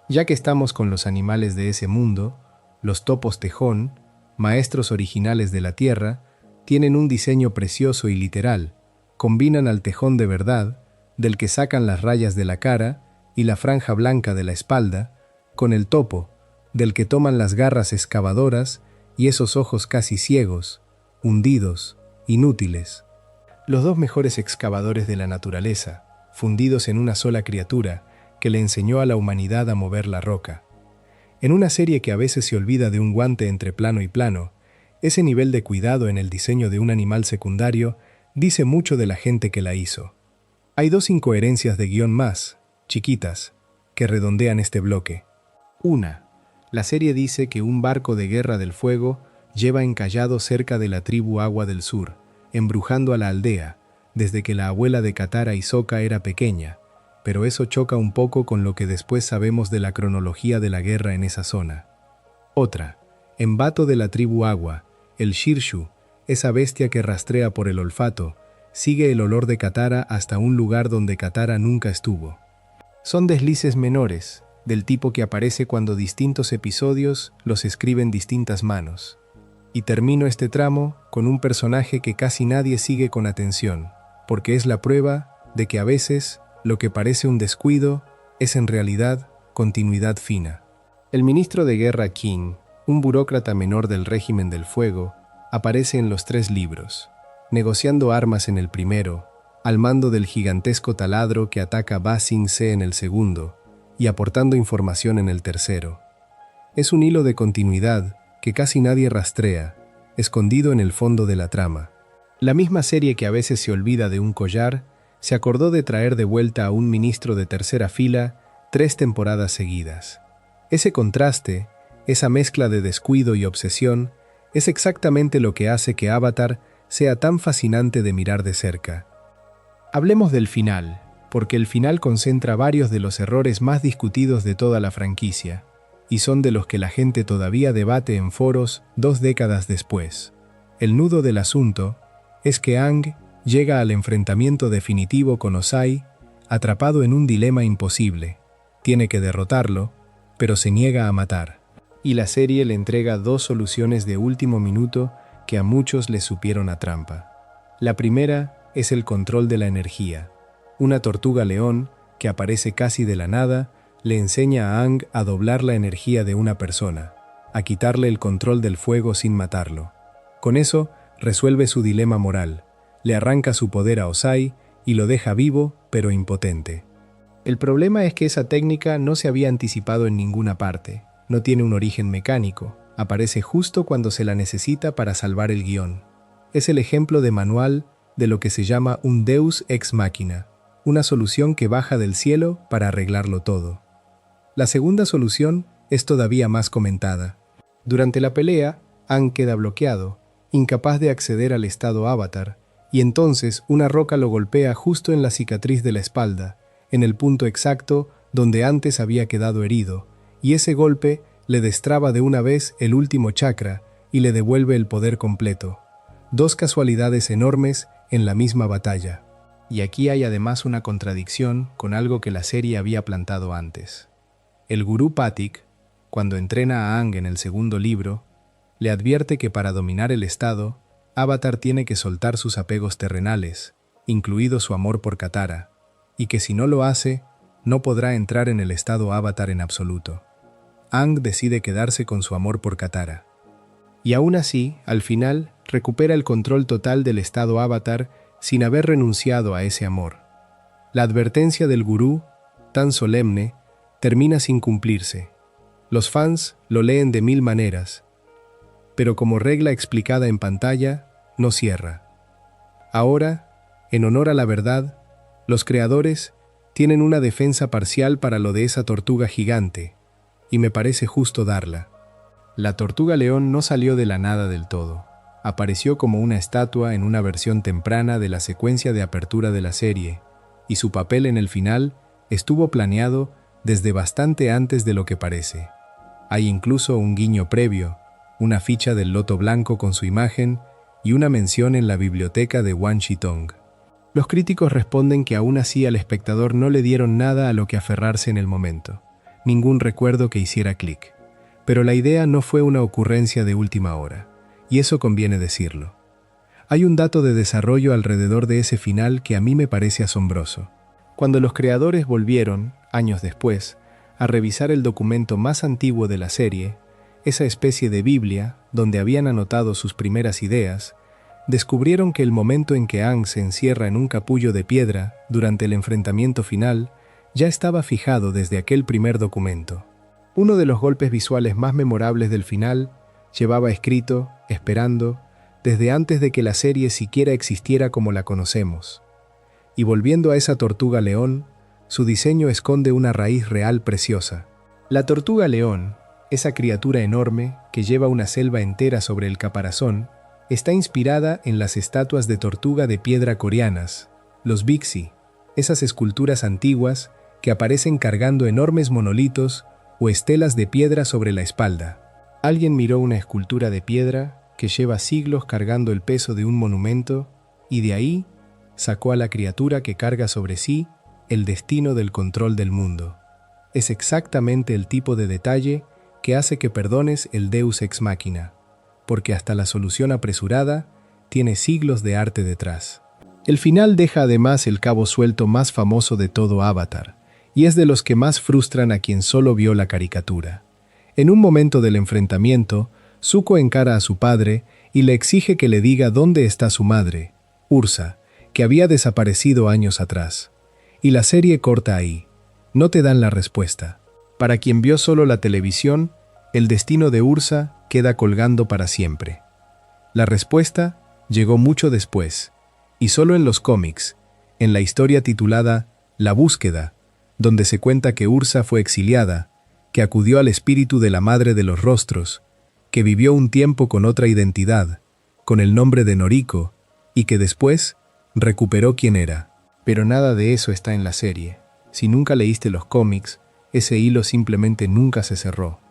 Ya que estamos con los animales de ese mundo, los topos tejón, maestros originales de la Tierra, tienen un diseño precioso y literal. Combinan al tejón de verdad, del que sacan las rayas de la cara y la franja blanca de la espalda, con el topo, del que toman las garras excavadoras y esos ojos casi ciegos, hundidos, inútiles. Los dos mejores excavadores de la naturaleza, fundidos en una sola criatura que le enseñó a la humanidad a mover la roca. En una serie que a veces se olvida de un guante entre plano y plano, ese nivel de cuidado en el diseño de un animal secundario dice mucho de la gente que la hizo. Hay dos incoherencias de guión más, chiquitas, que redondean este bloque. Una, la serie dice que un barco de Guerra del Fuego lleva encallado cerca de la tribu Agua del Sur, embrujando a la aldea, desde que la abuela de Katara y Sokka era pequeña, pero eso choca un poco con lo que después sabemos de la cronología de la guerra en esa zona. Otra, en Bato de la tribu Agua, el Shirshu, esa bestia que rastrea por el olfato, sigue el olor de Katara hasta un lugar donde Katara nunca estuvo. Son deslices menores, del tipo que aparece cuando distintos episodios los escriben distintas manos. Y termino este tramo con un personaje que casi nadie sigue con atención, porque es la prueba de que a veces lo que parece un descuido es en realidad continuidad fina. El ministro de Guerra King, un burócrata menor del régimen del fuego, aparece en los 3 libros, negociando armas en el primero, al mando del gigantesco taladro que ataca Ba Sing Se en el segundo, y aportando información en el tercero. Es un hilo de continuidad que casi nadie rastrea, escondido en el fondo de la trama. La misma serie que a veces se olvida de un collar, se acordó de traer de vuelta a un ministro de tercera fila 3 temporadas seguidas. Ese contraste, esa mezcla de descuido y obsesión, es exactamente lo que hace que Avatar sea tan fascinante de mirar de cerca. Hablemos del final, porque el final concentra varios de los errores más discutidos de toda la franquicia, y son de los que la gente todavía debate en foros 2 décadas después. El nudo del asunto es que Aang llega al enfrentamiento definitivo con Ozai, atrapado en un dilema imposible. Tiene que derrotarlo, pero se niega a matar. Y la serie le entrega 2 soluciones de último minuto que a muchos les supieron a trampa. La primera es el control de la energía. Una tortuga león, que aparece casi de la nada, le enseña a Aang a doblar la energía de una persona, a quitarle el control del fuego sin matarlo. Con eso, resuelve su dilema moral, le arranca su poder a Ozai y lo deja vivo, pero impotente. El problema es que esa técnica no se había anticipado en ninguna parte, no tiene un origen mecánico, aparece justo cuando se la necesita para salvar el guión. Es el ejemplo de manual de lo que se llama un Deus ex machina, una solución que baja del cielo para arreglarlo todo. La segunda solución es todavía más comentada. Durante la pelea, Aang queda bloqueado, incapaz de acceder al estado Avatar, y entonces una roca lo golpea justo en la cicatriz de la espalda, en el punto exacto donde antes había quedado herido, y ese golpe le destraba de una vez el último chakra y le devuelve el poder completo. 2 casualidades enormes en la misma batalla. Y aquí hay además una contradicción con algo que la serie había plantado antes. El gurú Pathik, cuando entrena a Aang en el segundo libro, le advierte que para dominar el estado, Avatar tiene que soltar sus apegos terrenales, incluido su amor por Katara, y que si no lo hace, no podrá entrar en el estado Avatar en absoluto. Aang decide quedarse con su amor por Katara. Y aún así, al final, recupera el control total del estado Avatar sin haber renunciado a ese amor. La advertencia del gurú, tan solemne, termina sin cumplirse. Los fans lo leen de 1000 maneras, pero como regla explicada en pantalla, no cierra. Ahora, en honor a la verdad, los creadores tienen una defensa parcial para lo de esa tortuga gigante, y me parece justo darla. La tortuga león no salió de la nada del todo. Apareció como una estatua en una versión temprana de la secuencia de apertura de la serie, y su papel en el final estuvo planeado desde bastante antes de lo que parece. Hay incluso un guiño previo, una ficha del loto blanco con su imagen y una mención en la biblioteca de Wan Shi-tong. Los críticos responden que aún así al espectador no le dieron nada a lo que aferrarse en el momento, ningún recuerdo que hiciera clic. Pero la idea no fue una ocurrencia de última hora, y eso conviene decirlo. Hay un dato de desarrollo alrededor de ese final que a mí me parece asombroso. Cuando los creadores volvieron, años después, a revisar el documento más antiguo de la serie, esa especie de Biblia, donde habían anotado sus primeras ideas, descubrieron que el momento en que Aang se encierra en un capullo de piedra durante el enfrentamiento final ya estaba fijado desde aquel primer documento. Uno de los golpes visuales más memorables del final llevaba escrito, esperando, desde antes de que la serie siquiera existiera como la conocemos. Y volviendo a esa tortuga león, su diseño esconde una raíz real preciosa. La tortuga león, esa criatura enorme que lleva una selva entera sobre el caparazón, está inspirada en las estatuas de tortuga de piedra coreanas, los Bixi, esas esculturas antiguas que aparecen cargando enormes monolitos o estelas de piedra sobre la espalda. Alguien miró una escultura de piedra que lleva siglos cargando el peso de un monumento y de ahí sacó a la criatura que carga sobre sí el destino del control del mundo. Es exactamente el tipo de detalle que hace que perdones el Deus ex machina, porque hasta la solución apresurada tiene siglos de arte detrás. El final deja además el cabo suelto más famoso de todo Avatar, y es de los que más frustran a quien solo vio la caricatura. En un momento del enfrentamiento, Zuko encara a su padre y le exige que le diga dónde está su madre, Ursa, que había desaparecido años atrás. Y la serie corta ahí. No te dan la respuesta. Para quien vio solo la televisión, el destino de Ursa queda colgando para siempre. La respuesta llegó mucho después, y solo en los cómics, en la historia titulada La Búsqueda, donde se cuenta que Ursa fue exiliada, que acudió al espíritu de la Madre de los Rostros, que vivió un tiempo con otra identidad, con el nombre de Noriko, y que después recuperó quién era. Pero nada de eso está en la serie. Si nunca leíste los cómics, ese hilo simplemente nunca se cerró.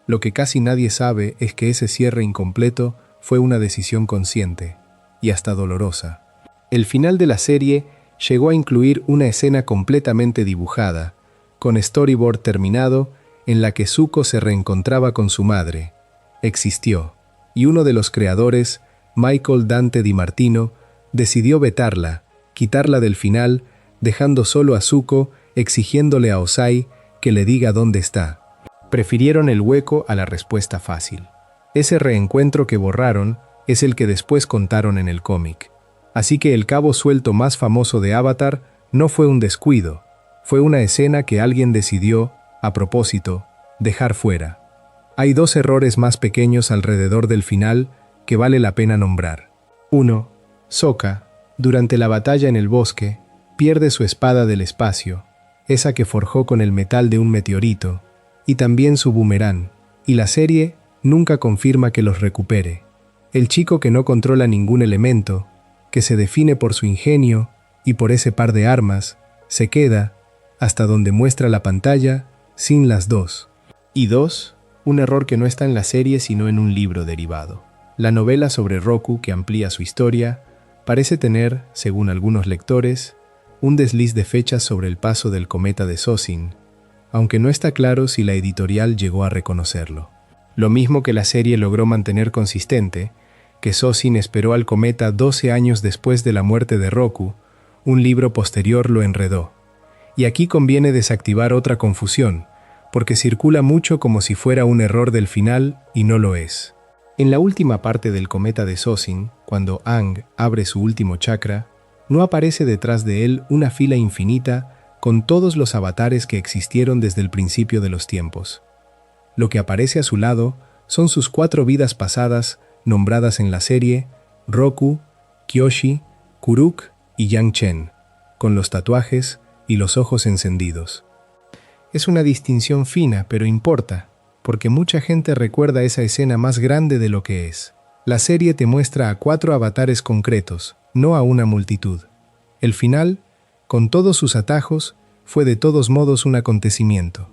Lo que casi nadie sabe es que ese cierre incompleto fue una decisión consciente, y hasta dolorosa. El final de la serie llegó a incluir una escena completamente dibujada, con storyboard terminado, en la que Zuko se reencontraba con su madre. Existió, y uno de los creadores, Michael Dante Di Martino, decidió vetarla, quitarla del final, dejando solo a Zuko, exigiéndole a Ozai que le diga dónde está. Prefirieron el hueco a la respuesta fácil. Ese reencuentro que borraron es el que después contaron en el cómic. Así que el cabo suelto más famoso de Avatar no fue un descuido, fue una escena que alguien decidió, a propósito, dejar fuera. Hay dos errores más pequeños alrededor del final que vale la pena nombrar. 1. Sokka, durante la batalla en el bosque, pierde su espada del espacio, esa que forjó con el metal de un meteorito, y también su boomerang, y la serie nunca confirma que los recupere. El chico que no controla ningún elemento, que se define por su ingenio y por ese par de armas, se queda, hasta donde muestra la pantalla, sin las dos. Y 2. Un error que no está en la serie sino en un libro derivado. La novela sobre Roku, que amplía su historia, parece tener, según algunos lectores, un desliz de fechas sobre el paso del cometa de Sozin, aunque no está claro si la editorial llegó a reconocerlo. Lo mismo que la serie logró mantener consistente, que Sozin esperó al cometa 12 años después de la muerte de Roku, un libro posterior lo enredó. Y aquí conviene desactivar otra confusión, porque circula mucho como si fuera un error del final y no lo es. En la última parte del cometa de Sozin, cuando Aang abre su último chakra, no aparece detrás de él una fila infinita con todos los avatares que existieron desde el principio de los tiempos. Lo que aparece a su lado son sus 4 vidas pasadas, nombradas en la serie Roku, Kyoshi, Kuruk y Yang Chen, con los tatuajes y los ojos encendidos. Es una distinción fina, pero importa, porque mucha gente recuerda esa escena más grande de lo que es. La serie te muestra a 4 avatares concretos, no a una multitud. El final, con todos sus atajos, fue de todos modos un acontecimiento.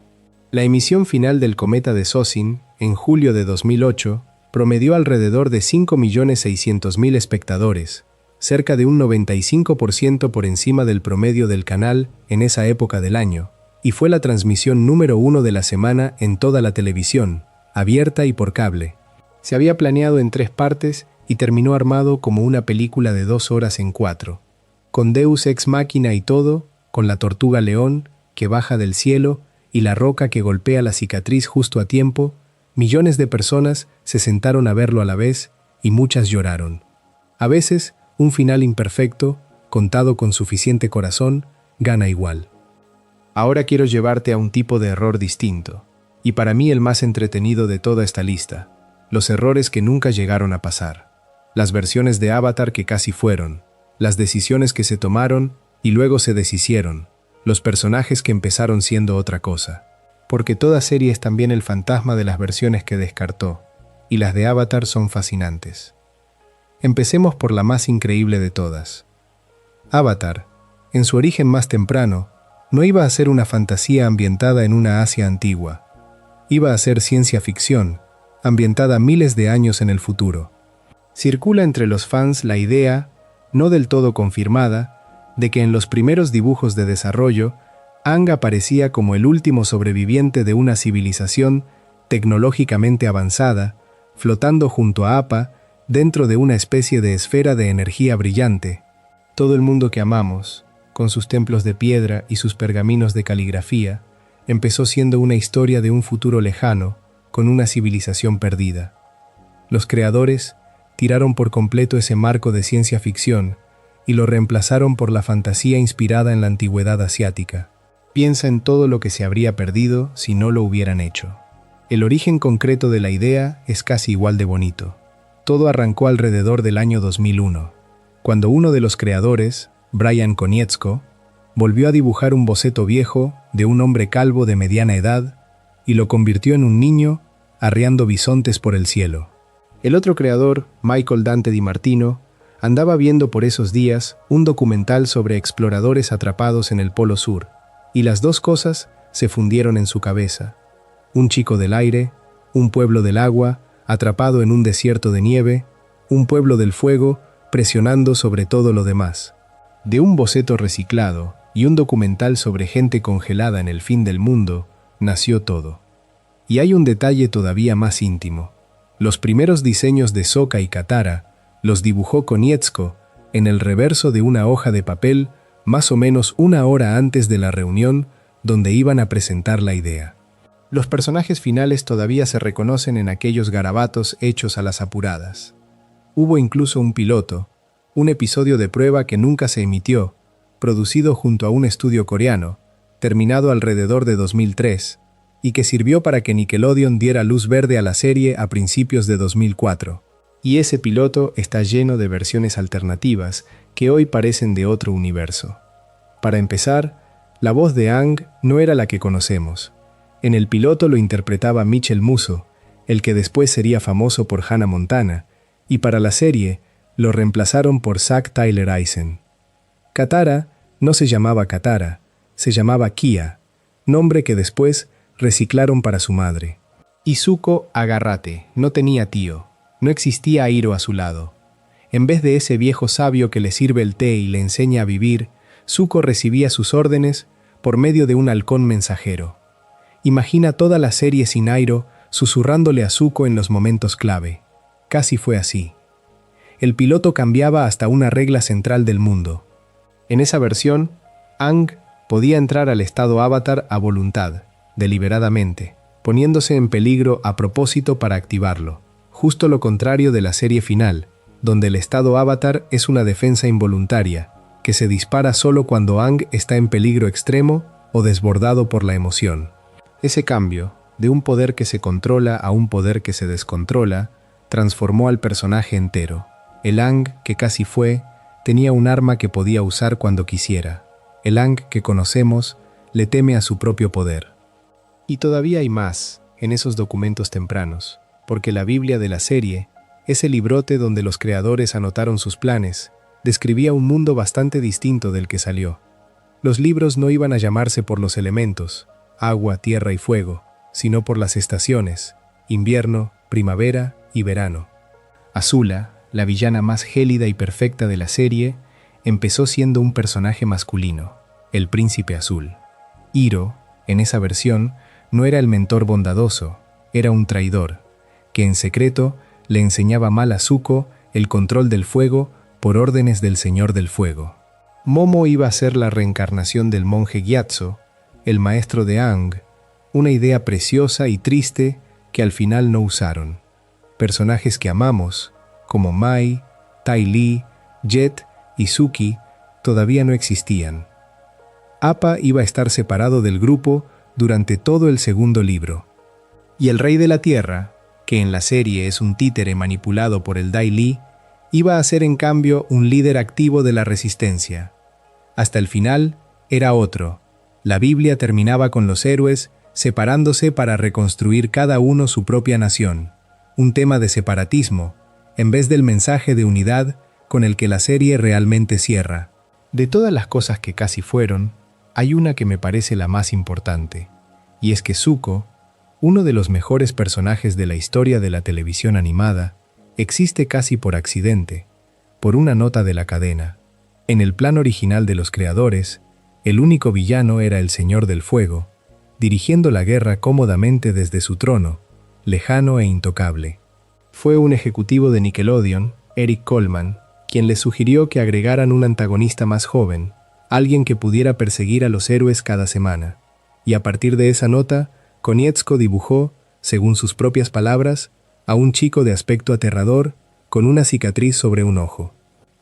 La emisión final del cometa de Sozin, en julio de 2008, promedió alrededor de 5.600.000 espectadores, cerca de un 95% por encima del promedio del canal en esa época del año, y fue la transmisión número 1 de la semana en toda la televisión, abierta y por cable. Se había planeado en 3 partes y terminó armado como una película de 2 horas en 4. Con Deus Ex Machina y todo, con la tortuga león que baja del cielo y la roca que golpea la cicatriz justo a tiempo, millones de personas se sentaron a verlo a la vez y muchas lloraron. A veces, un final imperfecto, contado con suficiente corazón, gana igual. Ahora quiero llevarte a un tipo de error distinto, y para mí el más entretenido de toda esta lista, los errores que nunca llegaron a pasar, las versiones de Avatar que casi fueron, las decisiones que se tomaron y luego se deshicieron, los personajes que empezaron siendo otra cosa. Porque toda serie es también el fantasma de las versiones que descartó, y las de Avatar son fascinantes. Empecemos por la más increíble de todas. Avatar, en su origen más temprano, no iba a ser una fantasía ambientada en una Asia antigua. Iba a ser ciencia ficción, ambientada miles de años en el futuro. Circula entre los fans la idea, no del todo confirmada, de que en los primeros dibujos de desarrollo, Aang aparecía como el último sobreviviente de una civilización tecnológicamente avanzada, flotando junto a Appa dentro de una especie de esfera de energía brillante. Todo el mundo que amamos, con sus templos de piedra y sus pergaminos de caligrafía, empezó siendo una historia de un futuro lejano, con una civilización perdida. Los creadores tiraron por completo ese marco de ciencia ficción y lo reemplazaron por la fantasía inspirada en la antigüedad asiática. Piensa en todo lo que se habría perdido si no lo hubieran hecho. El origen concreto de la idea es casi igual de bonito. Todo arrancó alrededor del año 2001, cuando uno de los creadores, Brian Konietzko, volvió a dibujar un boceto viejo de un hombre calvo de mediana edad y lo convirtió en un niño arriando bisontes por el cielo. El otro creador, Michael Dante Di Martino, andaba viendo por esos días un documental sobre exploradores atrapados en el Polo Sur, y las dos cosas se fundieron en su cabeza. Un chico del aire, un pueblo del agua, atrapado en un desierto de nieve, un pueblo del fuego, presionando sobre todo lo demás. De un boceto reciclado y un documental sobre gente congelada en el fin del mundo, nació todo. Y hay un detalle todavía más íntimo. Los primeros diseños de Sokka y Katara los dibujó Konietzko en el reverso de una hoja de papel más o menos una hora antes de la reunión donde iban a presentar la idea. Los personajes finales todavía se reconocen en aquellos garabatos hechos a las apuradas. Hubo incluso un piloto, un episodio de prueba que nunca se emitió, producido junto a un estudio coreano, terminado alrededor de 2003, y que sirvió para que Nickelodeon diera luz verde a la serie a principios de 2004. Y ese piloto está lleno de versiones alternativas que hoy parecen de otro universo. Para empezar, la voz de Aang no era la que conocemos. En el piloto lo interpretaba Mitchell Musso, el que después sería famoso por Hannah Montana, y para la serie lo reemplazaron por Zach Tyler Eisen. Katara no se llamaba Katara, se llamaba Kia, nombre que después reciclaron para su madre. Y Zuko, agárrate, no tenía tío. No existía Airo a su lado. En vez de ese viejo sabio que le sirve el té y le enseña a vivir, Zuko recibía sus órdenes por medio de un halcón mensajero. Imagina toda la serie sin Airo susurrándole a Zuko en los momentos clave. Casi fue así. El piloto cambiaba hasta una regla central del mundo. En esa versión, Aang Podía entrar al estado avatar a voluntad, deliberadamente, poniéndose en peligro a propósito para activarlo. Justo lo contrario de la serie final, donde el estado avatar es una defensa involuntaria, que se dispara solo cuando Aang está en peligro extremo o desbordado por la emoción. Ese cambio, de un poder que se controla a un poder que se descontrola, transformó al personaje entero. El Aang que casi fue, tenía un arma que podía usar cuando quisiera. El Aang que conocemos le teme a su propio poder. Y todavía hay más en esos documentos tempranos, porque la Biblia de la serie, ese librote donde los creadores anotaron sus planes, describía un mundo bastante distinto del que salió. Los libros no iban a llamarse por los elementos, agua, tierra y fuego, sino por las estaciones, invierno, primavera y verano. Azula, la villana más gélida y perfecta de la serie, empezó siendo un personaje masculino, el Príncipe Azul. Iroh, en esa versión, no era el mentor bondadoso, era un traidor, que en secreto le enseñaba mal a Zuko el control del fuego por órdenes del Señor del Fuego. Momo iba a ser la reencarnación del monje Gyatso, el maestro de Aang, una idea preciosa y triste que al final no usaron. Personajes que amamos, como Mai, Ty Lee, Jet y Suki, todavía no existían. Appa iba a estar separado del grupo durante todo el segundo libro. Y el Rey de la Tierra, que en la serie es un títere manipulado por el Dai Li, iba a ser en cambio un líder activo de la resistencia. Hasta el final era otro. La Biblia terminaba con los héroes separándose para reconstruir cada uno su propia nación. Un tema de separatismo, en vez del mensaje de unidad con el que la serie realmente cierra. De todas las cosas que casi fueron, hay una que me parece la más importante, y es que Zuko, uno de los mejores personajes de la historia de la televisión animada, existe casi por accidente, por una nota de la cadena. En el plan original de los creadores, el único villano era el Señor del Fuego, dirigiendo la guerra cómodamente desde su trono, lejano e intocable. Fue un ejecutivo de Nickelodeon, Eric Coleman, quien le sugirió que agregaran un antagonista más joven, alguien que pudiera perseguir a los héroes cada semana. Y a partir de esa nota, Konietzko dibujó, según sus propias palabras, a un chico de aspecto aterrador, con una cicatriz sobre un ojo.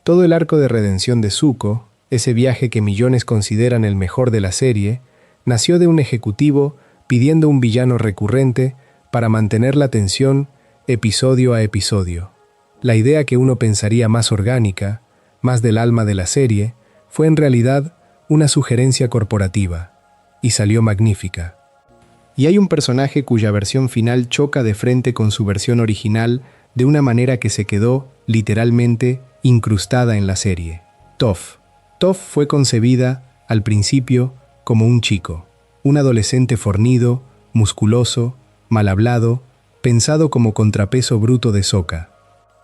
Todo el arco de redención de Zuko, ese viaje que millones consideran el mejor de la serie, nació de un ejecutivo pidiendo un villano recurrente para mantener la tensión episodio a episodio. La idea que uno pensaría más orgánica, más del alma de la serie, fue en realidad una sugerencia corporativa, y salió magnífica. Y hay un personaje cuya versión final choca de frente con su versión original de una manera que se quedó, literalmente, incrustada en la serie. Toph. Toph fue concebida, al principio, como un chico, un adolescente fornido, musculoso, mal hablado, pensado como contrapeso bruto de Sokka.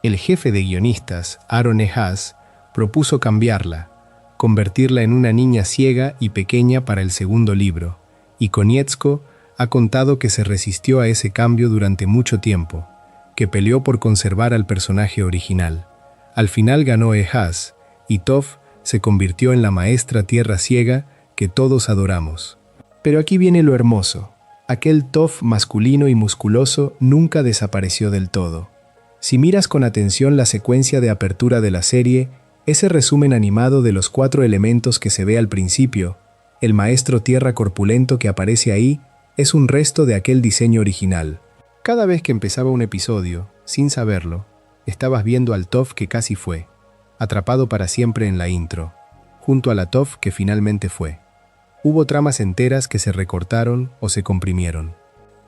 El jefe de guionistas, Aaron Ehasz, propuso cambiarla, convertirla en una niña ciega y pequeña para el segundo libro, y Konietzko ha contado que se resistió a ese cambio durante mucho tiempo, que peleó por conservar al personaje original. Al final ganó Ehasz, y Toph se convirtió en la maestra tierra ciega que todos adoramos. Pero aquí viene lo hermoso. Aquel Toph masculino y musculoso nunca desapareció del todo. Si miras con atención la secuencia de apertura de la serie, ese resumen animado de los 4 elementos que se ve al principio, el maestro tierra corpulento que aparece ahí, es un resto de aquel diseño original. Cada vez que empezaba un episodio, sin saberlo, estabas viendo al Toph que casi fue, atrapado para siempre en la intro, junto a la Toph que finalmente fue. Hubo tramas enteras que se recortaron o se comprimieron.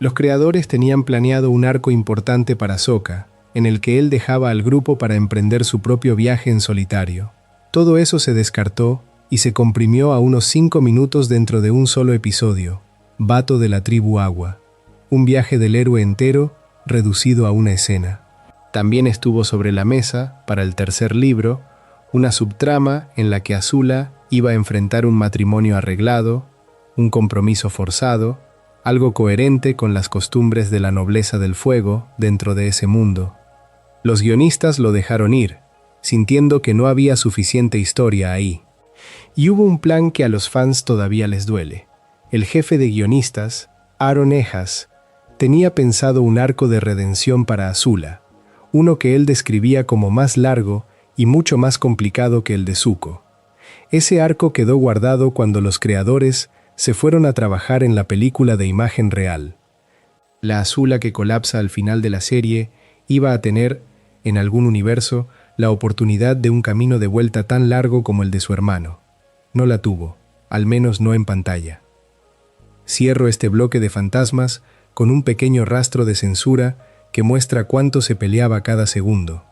Los creadores tenían planeado un arco importante para Sokka, en el que él dejaba al grupo para emprender su propio viaje en solitario. Todo eso se descartó y se comprimió a unos 5 minutos dentro de un solo episodio, Bato de la tribu Agua, un viaje del héroe entero reducido a una escena. También estuvo sobre la mesa, para el tercer libro, una subtrama en la que Azula iba a enfrentar un matrimonio arreglado, un compromiso forzado, algo coherente con las costumbres de la nobleza del fuego dentro de ese mundo. Los guionistas lo dejaron ir, sintiendo que no había suficiente historia ahí. Y hubo un plan que a los fans todavía les duele. El jefe de guionistas, Aaron Ejas, tenía pensado un arco de redención para Azula, uno que él describía como más largo y mucho más complicado que el de Zuko. Ese arco quedó guardado cuando los creadores se fueron a trabajar en la película de imagen real. La Azula que colapsa al final de la serie iba a tener, en algún universo, la oportunidad de un camino de vuelta tan largo como el de su hermano. No la tuvo, al menos no en pantalla. Cierro este bloque de fantasmas con un pequeño rastro de censura que muestra cuánto se peleaba cada segundo.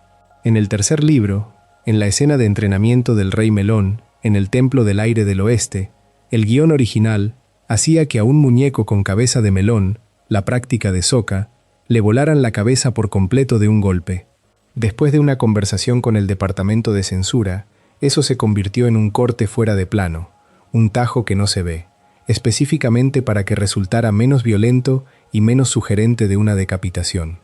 En el tercer libro, en la escena de entrenamiento del Rey Melón, en el Templo del Aire del Oeste, el guión original hacía que a un muñeco con cabeza de melón, la práctica de Sokka, le volaran la cabeza por completo de un golpe. Después de una conversación con el departamento de censura, eso se convirtió en un corte fuera de plano, un tajo que no se ve, específicamente para que resultara menos violento y menos sugerente de una decapitación.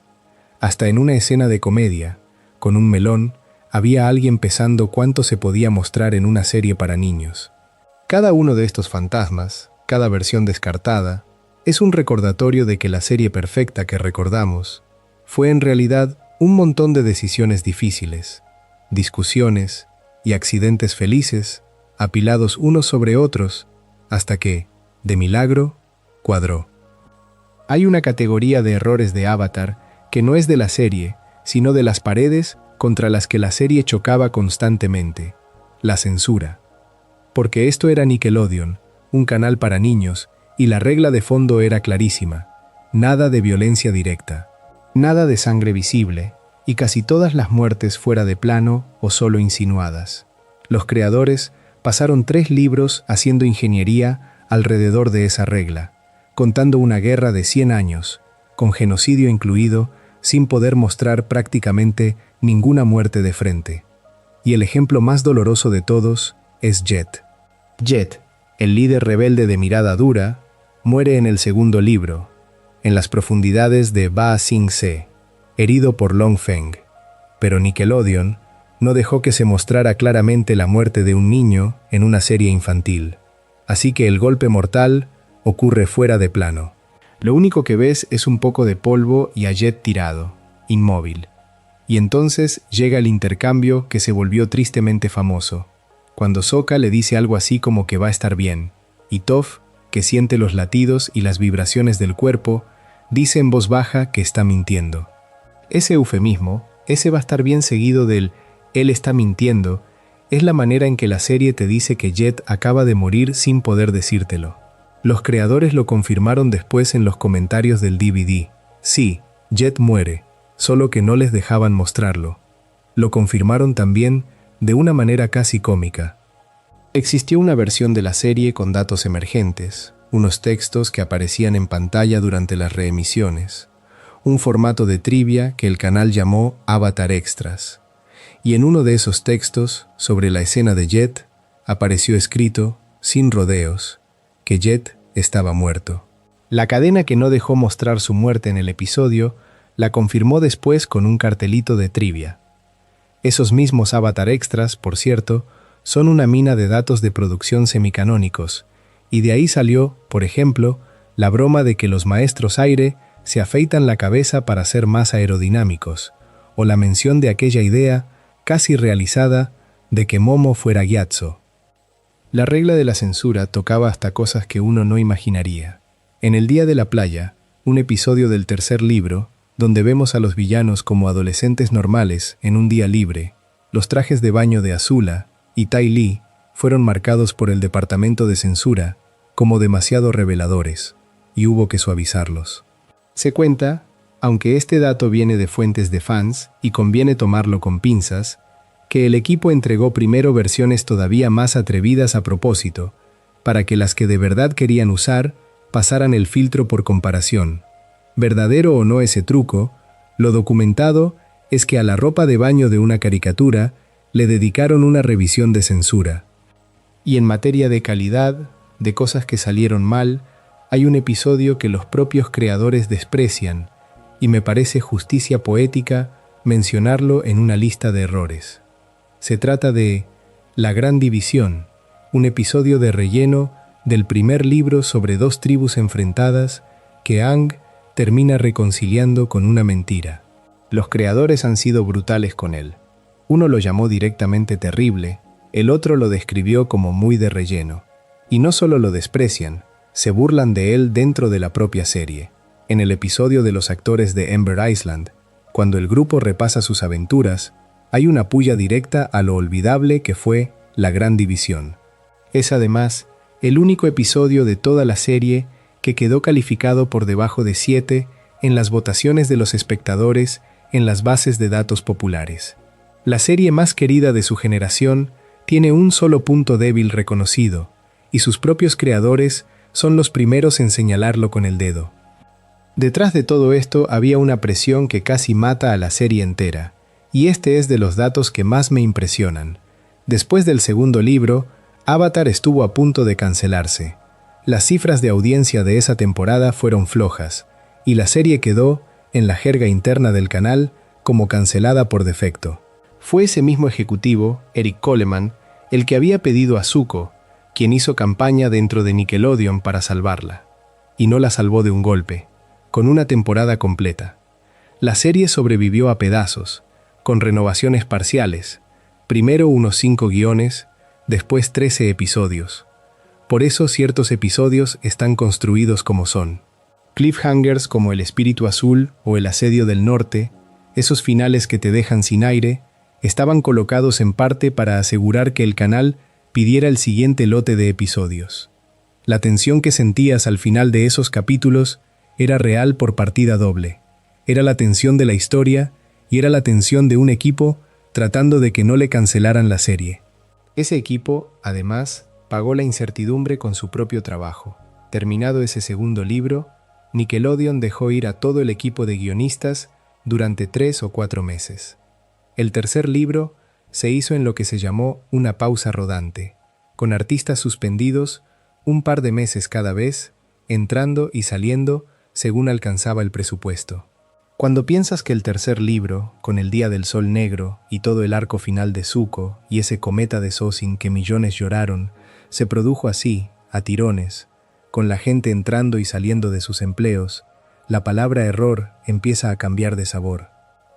Hasta en una escena de comedia, con un melón, había alguien pesando cuánto se podía mostrar en una serie para niños. Cada uno de estos fantasmas, cada versión descartada, es un recordatorio de que la serie perfecta que recordamos fue en realidad un montón de decisiones difíciles, discusiones y accidentes felices, apilados unos sobre otros, hasta que, de milagro, cuadró. Hay una categoría de errores de Avatar que no es de la serie, sino de las paredes contra las que la serie chocaba constantemente: la censura. Porque esto era Nickelodeon, un canal para niños, y la regla de fondo era clarísima: nada de violencia directa, nada de sangre visible, y casi todas las muertes fuera de plano o solo insinuadas. Los creadores pasaron 3 libros haciendo ingeniería alrededor de esa regla, contando una guerra de 100 años, con genocidio incluido, sin poder mostrar prácticamente ninguna muerte de frente. Y el ejemplo más doloroso de todos es Jet. Jet, el líder rebelde de mirada dura, muere en el segundo libro, en las profundidades de Ba Sing Se, herido por Long Feng. Pero Nickelodeon no dejó que se mostrara claramente la muerte de un niño en una serie infantil. Así que el golpe mortal ocurre fuera de plano. Lo único que ves es un poco de polvo y a Jet tirado, inmóvil. Y entonces llega el intercambio que se volvió tristemente famoso, cuando Sokka le dice algo así como que va a estar bien, y Toph, que siente los latidos y las vibraciones del cuerpo, dice en voz baja que está mintiendo. Ese eufemismo, ese va a estar bien seguido del «él está mintiendo», es la manera en que la serie te dice que Jet acaba de morir sin poder decírtelo. Los creadores lo confirmaron después en los comentarios del DVD. Sí, Jet muere, solo que no les dejaban mostrarlo. Lo confirmaron también de una manera casi cómica. Existió una versión de la serie con datos emergentes, unos textos que aparecían en pantalla durante las reemisiones, un formato de trivia que el canal llamó Avatar Extras. Y en uno de esos textos, sobre la escena de Jet, apareció escrito, sin rodeos, que Jet estaba muerto. La cadena que no dejó mostrar su muerte en el episodio la confirmó después con un cartelito de trivia. Esos mismos Avatar Extras, por cierto, son una mina de datos de producción semicanónicos, y de ahí salió, por ejemplo, la broma de que los maestros aire se afeitan la cabeza para ser más aerodinámicos, o la mención de aquella idea, casi realizada, de que Momo fuera Gyatso. La regla de la censura tocaba hasta cosas que uno no imaginaría. En El Día de la Playa, un episodio del tercer libro, donde vemos a los villanos como adolescentes normales en un día libre, los trajes de baño de Azula y Tai Li fueron marcados por el departamento de censura como demasiado reveladores, y hubo que suavizarlos. Se cuenta, aunque este dato viene de fuentes de fans y conviene tomarlo con pinzas, que el equipo entregó primero versiones todavía más atrevidas a propósito, para que las que de verdad querían usar pasaran el filtro por comparación. Verdadero o no ese truco, lo documentado es que a la ropa de baño de una caricatura le dedicaron una revisión de censura. Y en materia de calidad, de cosas que salieron mal, hay un episodio que los propios creadores desprecian, y me parece justicia poética mencionarlo en una lista de errores. Se trata de La Gran División, un episodio de relleno del primer libro sobre dos tribus enfrentadas que Aang termina reconciliando con una mentira. Los creadores han sido brutales con él. Uno lo llamó directamente terrible, el otro lo describió como muy de relleno. Y no solo lo desprecian, se burlan de él dentro de la propia serie. En el episodio de los actores de Ember Island, cuando el grupo repasa sus aventuras, hay una puya directa a lo olvidable que fue la Gran División. Es además el único episodio de toda la serie que quedó calificado por debajo de 7 en las votaciones de los espectadores en las bases de datos populares. La serie más querida de su generación tiene un solo punto débil reconocido, y sus propios creadores son los primeros en señalarlo con el dedo. Detrás de todo esto había una presión que casi mata a la serie entera, y este es de los datos que más me impresionan. Después del segundo libro, Avatar estuvo a punto de cancelarse. Las cifras de audiencia de esa temporada fueron flojas, y la serie quedó, en la jerga interna del canal, como cancelada por defecto. Fue ese mismo ejecutivo, Eric Coleman, el que había pedido a Zuko, quien hizo campaña dentro de Nickelodeon para salvarla. Y no la salvó de un golpe, con una temporada completa. La serie sobrevivió a pedazos, con renovaciones parciales, primero unos 5 guiones, después 13 episodios. Por eso ciertos episodios están construidos como son. Cliffhangers como El Espíritu Azul o El Asedio del Norte, esos finales que te dejan sin aire, estaban colocados en parte para asegurar que el canal pidiera el siguiente lote de episodios. La tensión que sentías al final de esos capítulos era real por partida doble. Era la tensión de la historia y era la tensión de un equipo tratando de que no le cancelaran la serie. Ese equipo, además, pagó la incertidumbre con su propio trabajo. Terminado ese segundo libro, Nickelodeon dejó ir a todo el equipo de guionistas durante 3 o 4 meses. El tercer libro se hizo en lo que se llamó una pausa rodante, con artistas suspendidos un par de meses cada vez, entrando y saliendo según alcanzaba el presupuesto. Cuando piensas que el tercer libro, con el Día del Sol Negro y todo el arco final de Zuko y ese cometa de Sozin que millones lloraron, se produjo así, a tirones, con la gente entrando y saliendo de sus empleos, la palabra error empieza a cambiar de sabor.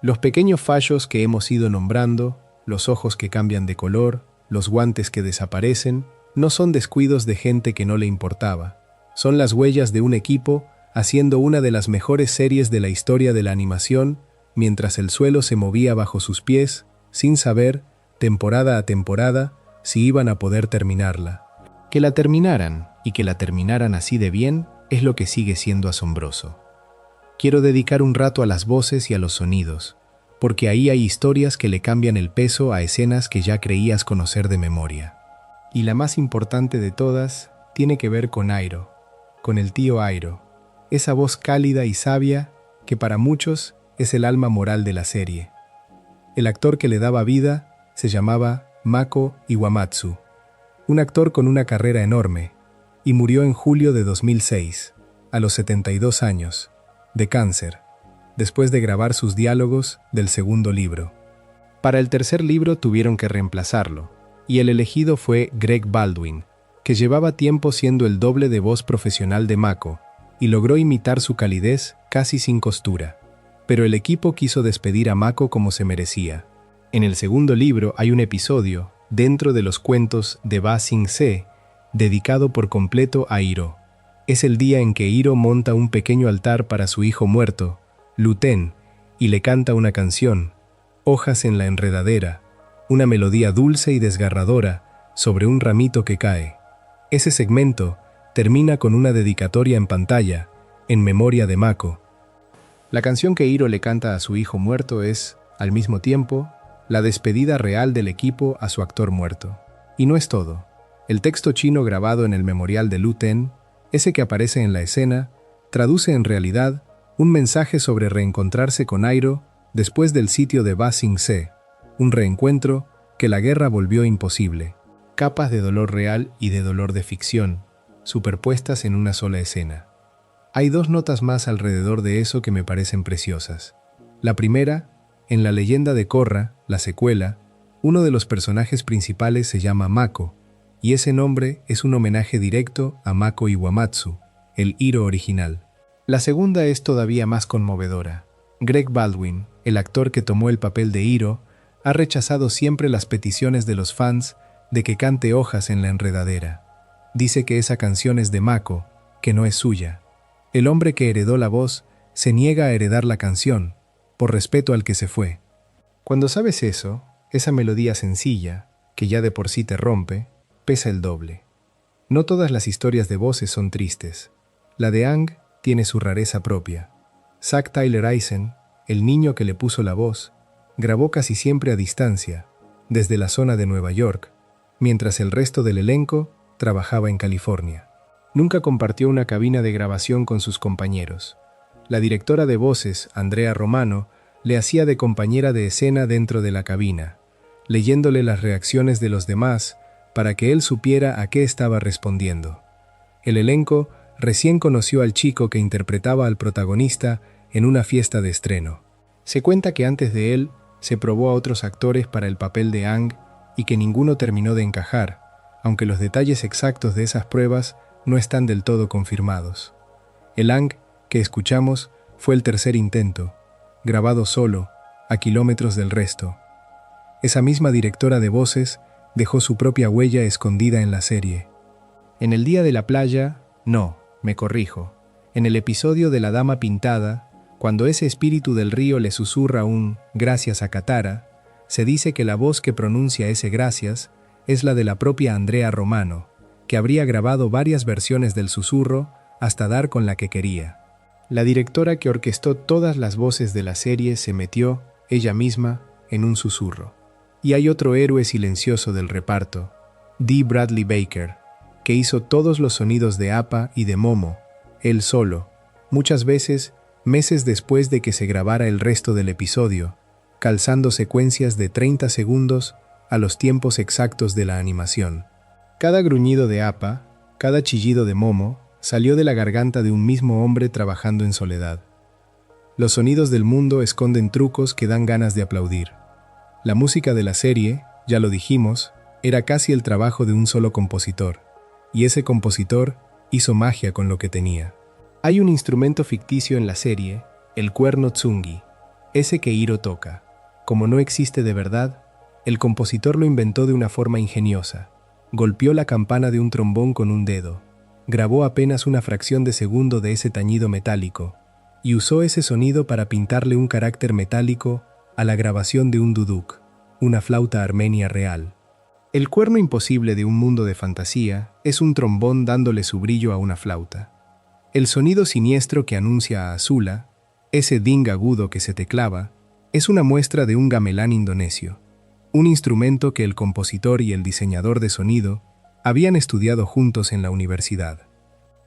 Los pequeños fallos que hemos ido nombrando, los ojos que cambian de color, los guantes que desaparecen, no son descuidos de gente que no le importaba. Son las huellas de un equipo haciendo una de las mejores series de la historia de la animación, mientras el suelo se movía bajo sus pies, sin saber, temporada a temporada, si iban a poder terminarla. Que la terminaran, y que la terminaran así de bien, es lo que sigue siendo asombroso. Quiero dedicar un rato a las voces y a los sonidos, porque ahí hay historias que le cambian el peso a escenas que ya creías conocer de memoria. Y la más importante de todas tiene que ver con Iroh, con el tío Iroh, esa voz cálida y sabia que para muchos es el alma moral de la serie. El actor que le daba vida se llamaba Mako Iwamatsu, un actor con una carrera enorme, y murió en julio de 2006, a los 72 años, de cáncer, después de grabar sus diálogos del segundo libro. Para el tercer libro tuvieron que reemplazarlo, y el elegido fue Greg Baldwin, que llevaba tiempo siendo el doble de voz profesional de Mako, y logró imitar su calidez casi sin costura. Pero el equipo quiso despedir a Mako como se merecía. En el segundo libro hay un episodio, dentro de los cuentos de Ba Sing Se, dedicado por completo a Iroh. Es el día en que Iroh monta un pequeño altar para su hijo muerto, Lu Ten, y le canta una canción, Hojas en la enredadera, una melodía dulce y desgarradora sobre un ramito que cae. Ese segmento termina con una dedicatoria en pantalla, en memoria de Mako. La canción que Iroh le canta a su hijo muerto es, al mismo tiempo, la despedida real del equipo a su actor muerto. Y no es todo. El texto chino grabado en el memorial de Lu Ten, ese que aparece en la escena, traduce en realidad un mensaje sobre reencontrarse con Iroh después del sitio de Ba Sing Se, un reencuentro que la guerra volvió imposible. Capas de dolor real y de dolor de ficción, superpuestas en una sola escena. Hay 2 notas más alrededor de eso que me parecen preciosas. La primera, en La leyenda de Korra, la secuela, uno de los personajes principales se llama Mako, y ese nombre es un homenaje directo a Mako Iwamatsu, el Hiro original. La segunda es todavía más conmovedora. Greg Baldwin, el actor que tomó el papel de Hiro, ha rechazado siempre las peticiones de los fans de que cante Hojas en la enredadera. Dice que esa canción es de Mako, que no es suya. El hombre que heredó la voz se niega a heredar la canción, por respeto al que se fue. Cuando sabes eso, esa melodía sencilla, que ya de por sí te rompe, pesa el doble. No todas las historias de voces son tristes. La de Aang tiene su rareza propia. Zach Tyler Eisen, el niño que le puso la voz, grabó casi siempre a distancia, desde la zona de Nueva York, mientras el resto del elenco trabajaba en California. Nunca compartió una cabina de grabación con sus compañeros. La directora de voces, Andrea Romano, le hacía de compañera de escena dentro de la cabina, leyéndole las reacciones de los demás para que él supiera a qué estaba respondiendo. El elenco recién conoció al chico que interpretaba al protagonista en una fiesta de estreno. Se cuenta que antes de él se probó a otros actores para el papel de Aang y que ninguno terminó de encajar, aunque los detalles exactos de esas pruebas no están del todo confirmados. El Aang que escuchamos fue el tercer intento, grabado solo, a kilómetros del resto. Esa misma directora de voces dejó su propia huella escondida en la serie. En el día de la playa, no, me corrijo. En el episodio de la Dama Pintada, cuando ese espíritu del río le susurra un «gracias a Katara», se dice que la voz que pronuncia ese gracias es la de la propia Andrea Romano, que habría grabado varias versiones del susurro hasta dar con la que quería. La directora que orquestó todas las voces de la serie se metió, ella misma, en un susurro. Y hay otro héroe silencioso del reparto, D. Bradley Baker, que hizo todos los sonidos de Appa y de Momo, él solo, muchas veces meses después de que se grabara el resto del episodio, calzando secuencias de 30 segundos a los tiempos exactos de la animación. Cada gruñido de Appa, cada chillido de Momo, salió de la garganta de un mismo hombre trabajando en soledad. Los sonidos del mundo esconden trucos que dan ganas de aplaudir. La música de la serie, ya lo dijimos, era casi el trabajo de un solo compositor, y ese compositor hizo magia con lo que tenía. Hay un instrumento ficticio en la serie, el cuerno tsungi, ese que Hiro toca. Como no existe de verdad, el compositor lo inventó de una forma ingeniosa. Golpeó la campana de un trombón con un dedo, grabó apenas una fracción de segundo de ese tañido metálico, y usó ese sonido para pintarle un carácter metálico a la grabación de un duduk, una flauta armenia real. El cuerno imposible de un mundo de fantasía es un trombón dándole su brillo a una flauta. El sonido siniestro que anuncia a Azula, ese ding agudo que se te clava, es una muestra de un gamelán indonesio, un instrumento que el compositor y el diseñador de sonido habían estudiado juntos en la universidad.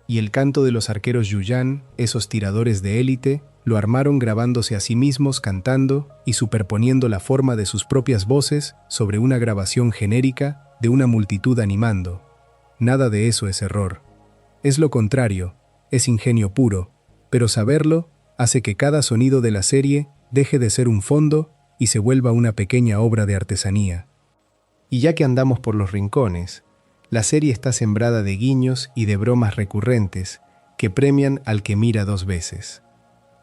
Y el canto de los arqueros Yuyan, esos tiradores de élite, lo armaron grabándose a sí mismos cantando y superponiendo la forma de sus propias voces sobre una grabación genérica de una multitud animando. Nada de eso es error. Es lo contrario, es ingenio puro, pero saberlo hace que cada sonido de la serie deje de ser un fondo y se vuelva una pequeña obra de artesanía. Y ya que andamos por los rincones, la serie está sembrada de guiños y de bromas recurrentes que premian al que mira dos veces.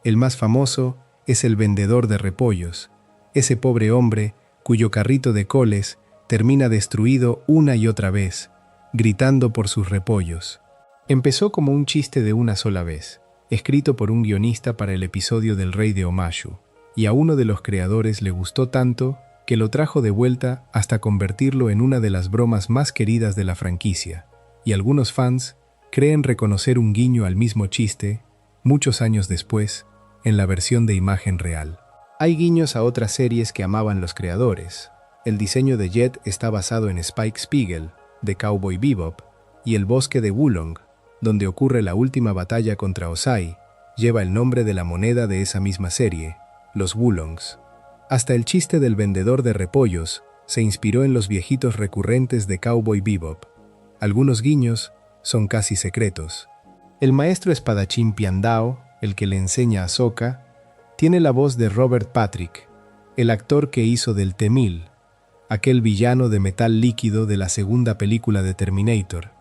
El más famoso es el vendedor de repollos, ese pobre hombre cuyo carrito de coles termina destruido una y otra vez, gritando por sus repollos. Empezó como un chiste de una sola vez, escrito por un guionista para el episodio del Rey de Omashu, y a uno de los creadores le gustó tanto que lo trajo de vuelta hasta convertirlo en una de las bromas más queridas de la franquicia, y algunos fans creen reconocer un guiño al mismo chiste, muchos años después, en la versión de imagen real. Hay guiños a otras series que amaban los creadores. El diseño de Jet está basado en Spike Spiegel, de Cowboy Bebop, y el bosque de Wulong, donde ocurre la última batalla contra Ozai, lleva el nombre de la moneda de esa misma serie, los Wulongs. Hasta el chiste del vendedor de repollos se inspiró en los viejitos recurrentes de Cowboy Bebop. Algunos guiños son casi secretos. El maestro espadachín Piandao, el que le enseña a Sokka, tiene la voz de Robert Patrick, el actor que hizo del T-1000. aquel villano de metal líquido de la segunda película de Terminator.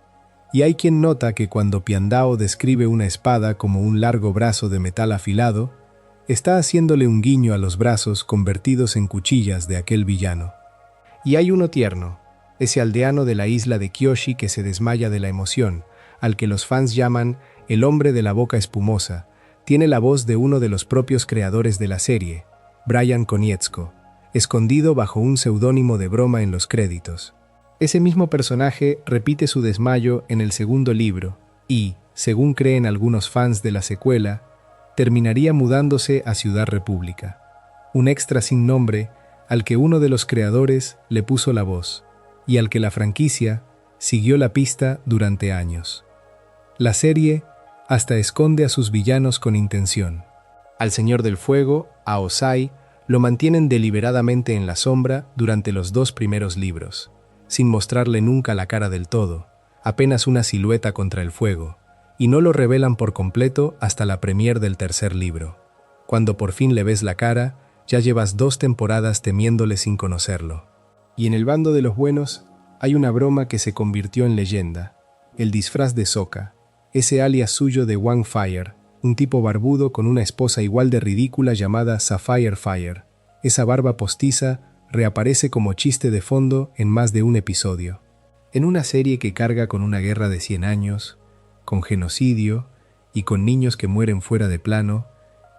Y hay quien nota que cuando Piandao describe una espada como un largo brazo de metal afilado, está haciéndole un guiño a los brazos convertidos en cuchillas de aquel villano. Y hay uno tierno, ese aldeano de la isla de Kyoshi que se desmaya de la emoción, al que los fans llaman el hombre de la boca espumosa. Tiene la voz de uno de los propios creadores de la serie, Brian Konietzko, escondido bajo un seudónimo de broma en los créditos. Ese mismo personaje repite su desmayo en el segundo libro y, según creen algunos fans de la secuela, terminaría mudándose a Ciudad República, un extra sin nombre al que uno de los creadores le puso la voz y al que la franquicia siguió la pista durante años. La serie hasta esconde a sus villanos con intención. Al Señor del Fuego, a Ozai, lo mantienen deliberadamente en la sombra durante los 2 primeros libros, sin mostrarle nunca la cara del todo, apenas una silueta contra el fuego, y no lo revelan por completo hasta la premier del 3er libro. Cuando por fin le ves la cara, ya llevas 2 temporadas temiéndole sin conocerlo. Y en el bando de los buenos hay una broma que se convirtió en leyenda, el disfraz de Sokka, ese alias suyo de One Fire, un tipo barbudo con una esposa igual de ridícula llamada Sapphire Fire. Esa barba postiza reaparece como chiste de fondo en más de un episodio. En una serie que carga con una guerra de 100 años, con genocidio y con niños que mueren fuera de plano,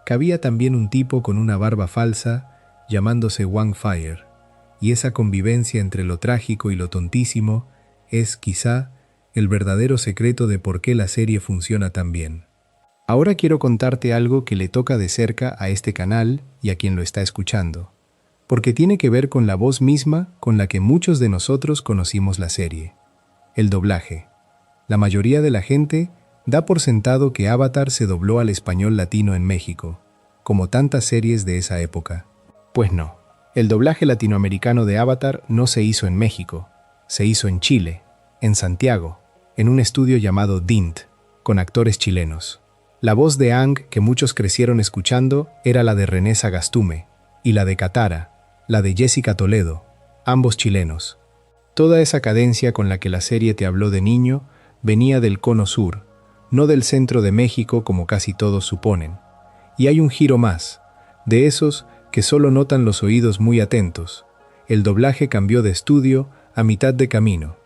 cabía también un tipo con una barba falsa llamándose One Fire, y esa convivencia entre lo trágico y lo tontísimo es, quizá, el verdadero secreto de por qué la serie funciona tan bien. Ahora quiero contarte algo que le toca de cerca a este canal y a quien lo está escuchando, porque tiene que ver con la voz misma con la que muchos de nosotros conocimos la serie. El doblaje. La mayoría de la gente da por sentado que Avatar se dobló al español latino en México, como tantas series de esa época. Pues no, el doblaje latinoamericano de Avatar no se hizo en México, se hizo en Chile, en Santiago, en un estudio llamado DINT, con actores chilenos. La voz de Aang que muchos crecieron escuchando era la de René Sagastume, y la de Katara, la de Jessica Toledo, ambos chilenos. Toda esa cadencia con la que la serie te habló de niño venía del cono sur, no del centro de México como casi todos suponen. Y hay un giro más, de esos que solo notan los oídos muy atentos. El doblaje cambió de estudio a mitad de camino.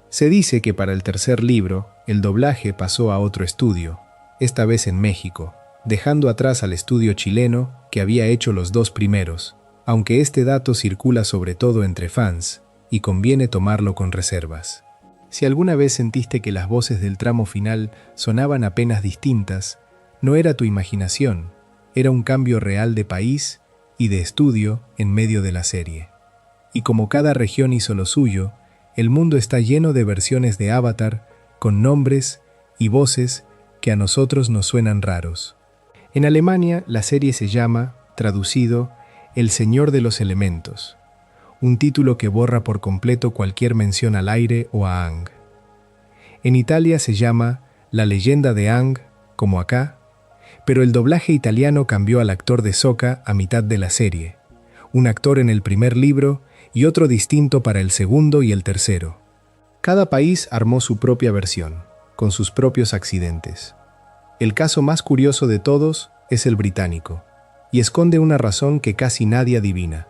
Se dice que para el 3er libro, el doblaje pasó a otro estudio, esta vez en México, dejando atrás al estudio chileno que había hecho los 2 primeros, aunque este dato circula sobre todo entre fans, y conviene tomarlo con reservas. Si alguna vez sentiste que las voces del tramo final sonaban apenas distintas, no era tu imaginación, era un cambio real de país y de estudio en medio de la serie. Y como cada región hizo lo suyo, el mundo está lleno de versiones de Avatar con nombres y voces que a nosotros nos suenan raros. En Alemania, la serie se llama, traducido, El Señor de los Elementos, un título que borra por completo cualquier mención al aire o a Aang. En Italia se llama La Leyenda de Aang, como acá, pero el doblaje italiano cambió al actor de Sokka a mitad de la serie, un actor en el primer libro y otro distinto para el segundo y el tercero. Cada país armó su propia versión, con sus propios accidentes. El caso más curioso de todos es el británico, y esconde una razón que casi nadie adivina.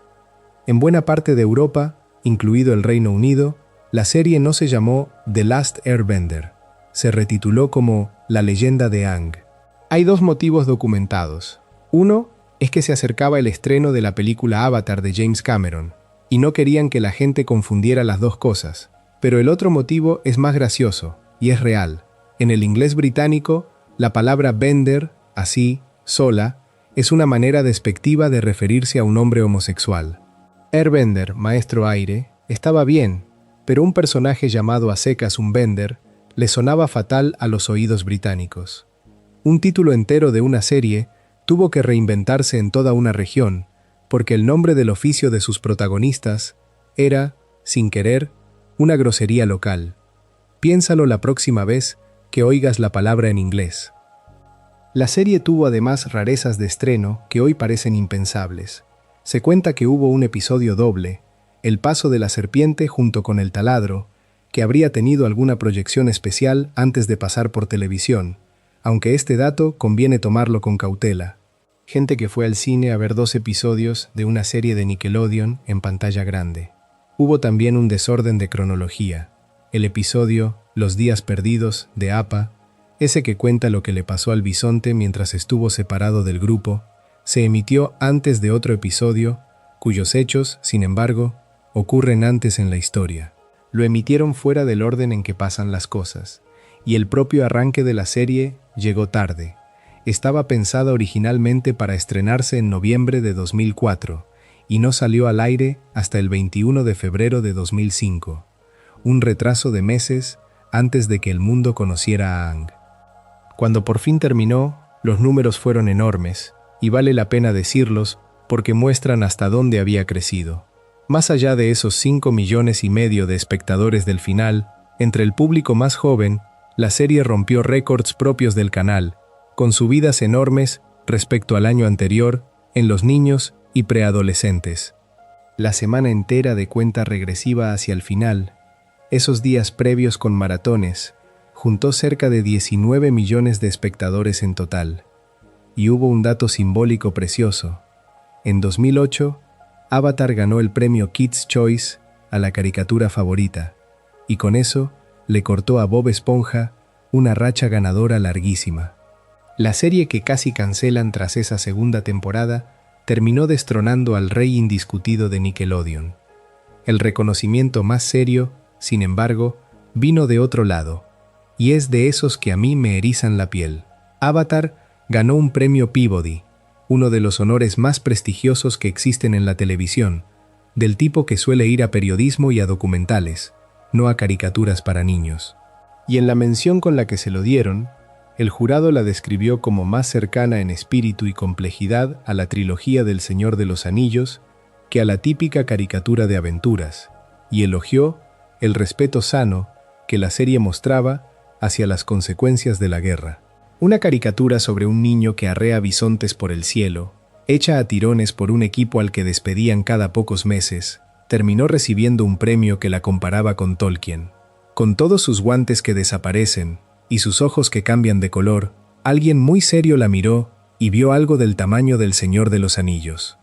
En buena parte de Europa, incluido el Reino Unido, la serie no se llamó The Last Airbender, se retituló como La Leyenda de Aang. Hay 2 motivos documentados. Uno es que se acercaba el estreno de la película Avatar de James Cameron, y no querían que la gente confundiera las 2 cosas. Pero el otro motivo es más gracioso, y es real. En el inglés británico, la palabra bender, así, sola, es una manera despectiva de referirse a un hombre homosexual. Airbender, maestro aire, estaba bien, pero un personaje llamado a secas un bender le sonaba fatal a los oídos británicos. Un título entero de una serie tuvo que reinventarse en toda una región, porque el nombre del oficio de sus protagonistas era, sin querer, una grosería local. Piénsalo la próxima vez que oigas la palabra en inglés. La serie tuvo además rarezas de estreno que hoy parecen impensables. Se cuenta que hubo un episodio doble, el paso de la serpiente junto con el taladro, que habría tenido alguna proyección especial antes de pasar por televisión, aunque este dato conviene tomarlo con cautela. Gente que fue al cine a ver 2 episodios de una serie de Nickelodeon en pantalla grande. Hubo también un desorden de cronología. El episodio Los días perdidos de APA, ese que cuenta lo que le pasó al bisonte mientras estuvo separado del grupo, se emitió antes de otro episodio, cuyos hechos, sin embargo, ocurren antes en la historia. Lo emitieron fuera del orden en que pasan las cosas, y el propio arranque de la serie llegó tarde. Estaba pensada originalmente para estrenarse en noviembre de 2004, y no salió al aire hasta el 21 de febrero de 2005, un retraso de meses antes de que el mundo conociera a Aang. Cuando por fin terminó, los números fueron enormes, y vale la pena decirlos porque muestran hasta dónde había crecido. Más allá de esos 5,5 millones de espectadores del final, entre el público más joven, la serie rompió récords propios del canal, con subidas enormes respecto al año anterior en los niños y preadolescentes. La semana entera de cuenta regresiva hacia el final, esos días previos con maratones, juntó cerca de 19 millones de espectadores en total. Y hubo un dato simbólico precioso. En 2008, Avatar ganó el premio Kids' Choice a la caricatura favorita, y con eso le cortó a Bob Esponja una racha ganadora larguísima. La serie que casi cancelan tras esa segunda temporada terminó destronando al rey indiscutido de Nickelodeon. El reconocimiento más serio, sin embargo, vino de otro lado, y es de esos que a mí me erizan la piel. Avatar ganó un premio Peabody, uno de los honores más prestigiosos que existen en la televisión, del tipo que suele ir a periodismo y a documentales, no a caricaturas para niños. Y en la mención con la que se lo dieron, el jurado la describió como más cercana en espíritu y complejidad a la trilogía del Señor de los Anillos que a la típica caricatura de aventuras, y elogió el respeto sano que la serie mostraba hacia las consecuencias de la guerra. Una caricatura sobre un niño que arrea bisontes por el cielo, hecha a tirones por un equipo al que despedían cada pocos meses, terminó recibiendo un premio que la comparaba con Tolkien. Con todos sus guantes que desaparecen y sus ojos que cambian de color, alguien muy serio la miró y vio algo del tamaño del Señor de los Anillos.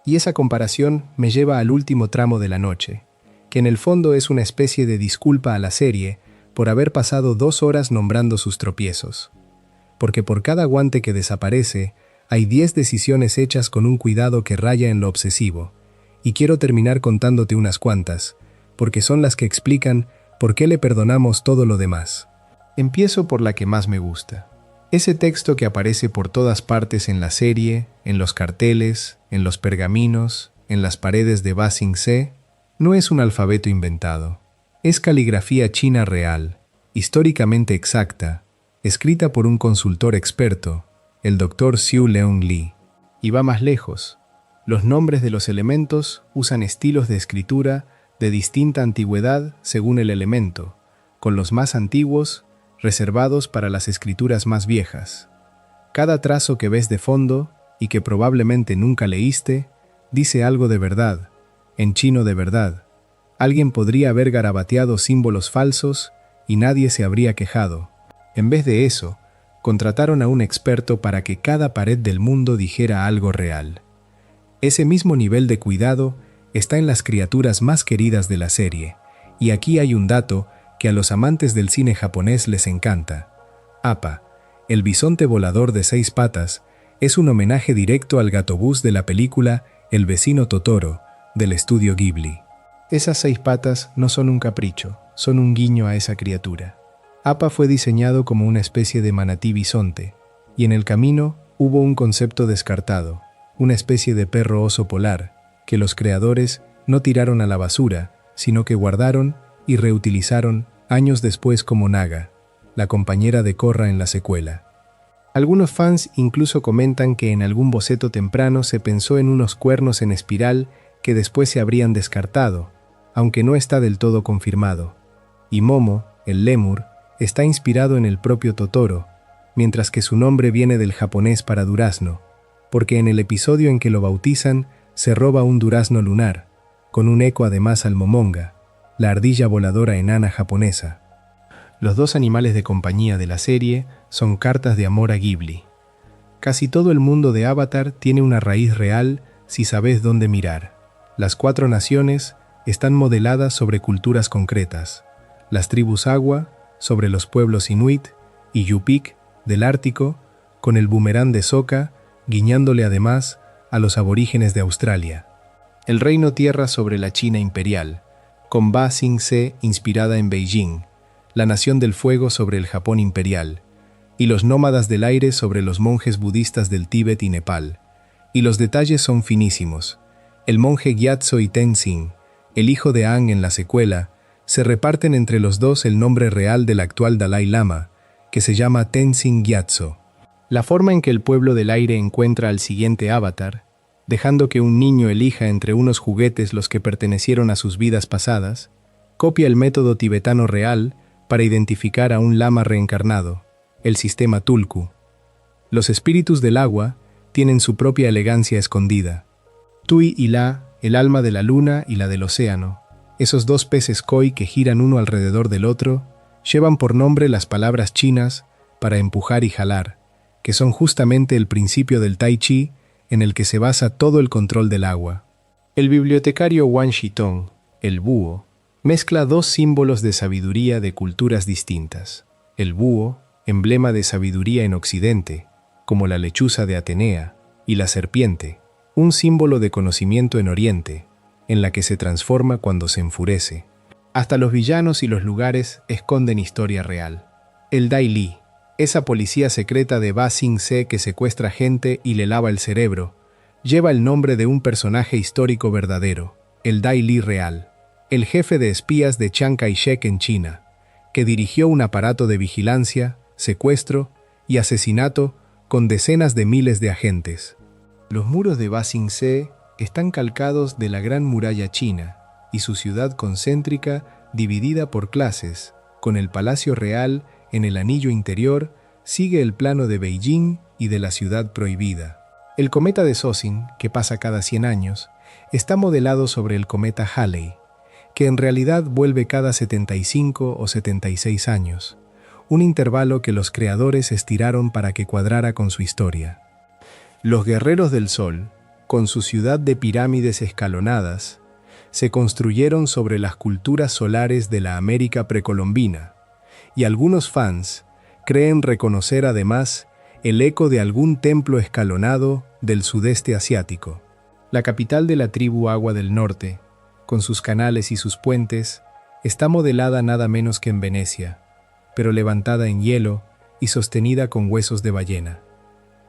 Y esa comparación me lleva al último tramo de la noche, que en el fondo es una especie de disculpa a la serie por haber pasado 2 horas nombrando sus tropiezos. Porque por cada guante que desaparece, hay 10 decisiones hechas con un cuidado que raya en lo obsesivo, y quiero terminar contándote unas cuantas, porque son las que explican por qué le perdonamos todo lo demás. Empiezo por la que más me gusta. Ese texto que aparece por todas partes en la serie, en los carteles, en los pergaminos, en las paredes de Ba Sing Se, no es un alfabeto inventado. Es caligrafía china real, históricamente exacta, escrita por un consultor experto, el Dr. Xiu Leung Li. Y va más lejos. Los nombres de los elementos usan estilos de escritura de distinta antigüedad según el elemento, con los más antiguos reservados para las escrituras más viejas. Cada trazo que ves de fondo, y que probablemente nunca leíste, dice algo de verdad, en chino de verdad. Alguien podría haber garabateado símbolos falsos y nadie se habría quejado. En vez de eso, contrataron a un experto para que cada pared del mundo dijera algo real. Ese mismo nivel de cuidado está en las criaturas más queridas de la serie, y aquí hay un dato que a los amantes del cine japonés les encanta. Appa, el bisonte volador de 6 patas, es un homenaje directo al gatobús de la película El vecino Totoro, del estudio Ghibli. Esas 6 patas no son un capricho, son un guiño a esa criatura. Appa fue diseñado como una especie de manatí bisonte, y en el camino hubo un concepto descartado, una especie de perro oso polar, que los creadores no tiraron a la basura, sino que guardaron y reutilizaron años después como Naga, la compañera de Korra en la secuela. Algunos fans incluso comentan que en algún boceto temprano se pensó en unos cuernos en espiral que después se habrían descartado, aunque no está del todo confirmado. Y Momo, el lémur, está inspirado en el propio Totoro, mientras que su nombre viene del japonés para durazno, porque en el episodio en que lo bautizan se roba un durazno lunar, con un eco además al momonga, la ardilla voladora enana japonesa. Los dos animales de compañía de la serie son cartas de amor a Ghibli. Casi todo el mundo de Avatar tiene una raíz real si sabes dónde mirar. Las 4 naciones están modeladas sobre culturas concretas. Las tribus Agua, sobre los pueblos Inuit, y Yupik, del Ártico, con el boomerang de Sokka, guiñándole además a los aborígenes de Australia. El Reino Tierra sobre la China imperial, con Ba Sing Se inspirada en Beijing, la Nación del Fuego sobre el Japón imperial, y los nómadas del aire sobre los monjes budistas del Tíbet y Nepal. Y los detalles son finísimos. El monje Gyatso y Tenzin, el hijo de Aang en la secuela, se reparten entre los dos el nombre real del actual Dalai Lama, que se llama Tenzin Gyatso. La forma en que el pueblo del aire encuentra al siguiente avatar, dejando que un niño elija entre unos juguetes los que pertenecieron a sus vidas pasadas, copia el método tibetano real para identificar a un lama reencarnado, el sistema Tulku. Los espíritus del agua tienen su propia elegancia escondida. Tui y La, el alma de la luna y la del océano, esos 2 peces koi que giran uno alrededor del otro, llevan por nombre las palabras chinas para empujar y jalar, que son justamente el principio del Tai Chi en el que se basa todo el control del agua. El bibliotecario Wan Shitong, el búho, mezcla 2 símbolos de sabiduría de culturas distintas. El búho, emblema de sabiduría en Occidente, como la lechuza de Atenea, y la serpiente, un símbolo de conocimiento en Oriente, en la que se transforma cuando se enfurece. Hasta los villanos y los lugares esconden historia real. El Dai Li, esa policía secreta de Ba Sing Se que secuestra gente y le lava el cerebro, lleva el nombre de un personaje histórico verdadero, el Dai Li real, el jefe de espías de Chiang Kai-shek en China, que dirigió un aparato de vigilancia, secuestro y asesinato con decenas de miles de agentes. Los muros de Ba Sing Se están calcados de la Gran Muralla China y su ciudad concéntrica dividida por clases, con el Palacio Real en el anillo interior, sigue el plano de Beijing y de la Ciudad Prohibida. El cometa de Sossin, que pasa cada 100 años, está modelado sobre el cometa Halley, que en realidad vuelve cada 75 o 76 años, un intervalo que los creadores estiraron para que cuadrara con su historia. Los guerreros del Sol, con su ciudad de pirámides escalonadas, se construyeron sobre las culturas solares de la América precolombina, y algunos fans creen reconocer además el eco de algún templo escalonado del sudeste asiático. La capital de la tribu Agua del Norte, con sus canales y sus puentes, está modelada nada menos que en Venecia, pero levantada en hielo y sostenida con huesos de ballena.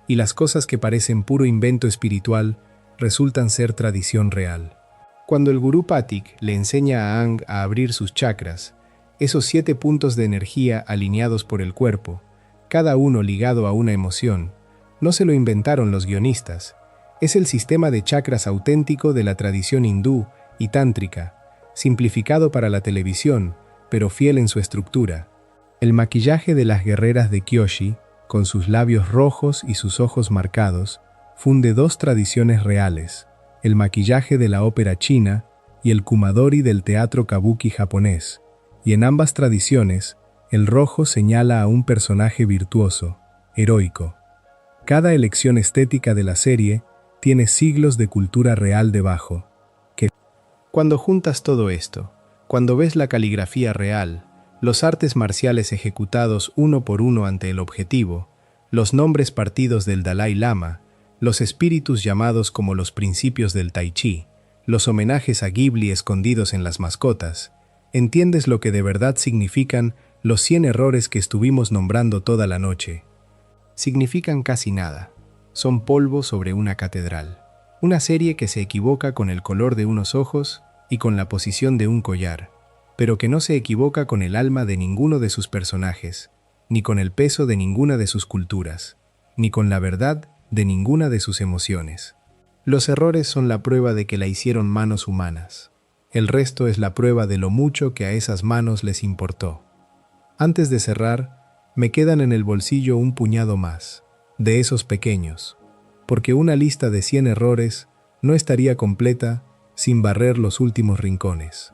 Y las cosas que parecen puro invento espiritual resultan ser tradición real. Cuando el gurú Pathik le enseña a Aang a abrir sus chakras, esos 7 puntos de energía alineados por el cuerpo, cada uno ligado a una emoción, no se lo inventaron los guionistas. Es el sistema de chakras auténtico de la tradición hindú y tántrica, simplificado para la televisión, pero fiel en su estructura. El maquillaje de las guerreras de Kyoshi, con sus labios rojos y sus ojos marcados, funde 2 tradiciones reales, el maquillaje de la ópera china y el kumadori del teatro kabuki japonés, y en ambas tradiciones, el rojo señala a un personaje virtuoso, heroico. Cada elección estética de la serie tiene siglos de cultura real debajo. Cuando juntas todo esto, cuando ves la caligrafía real, los artes marciales ejecutados uno por uno ante el objetivo, los nombres partidos del Dalai Lama, los espíritus llamados como los principios del Tai Chi, los homenajes a Ghibli escondidos en las mascotas, entiendes lo que de verdad significan los 100 errores que estuvimos nombrando toda la noche. Significan casi nada. Son polvo sobre una catedral. Una serie que se equivoca con el color de unos ojos y con la posición de un collar, pero que no se equivoca con el alma de ninguno de sus personajes, ni con el peso de ninguna de sus culturas, ni con la verdad de ninguna de sus emociones. Los errores son la prueba de que la hicieron manos humanas. El resto es la prueba de lo mucho que a esas manos les importó. Antes de cerrar, me quedan en el bolsillo un puñado más, de esos pequeños, porque una lista de 100 errores no estaría completa sin barrer los últimos rincones.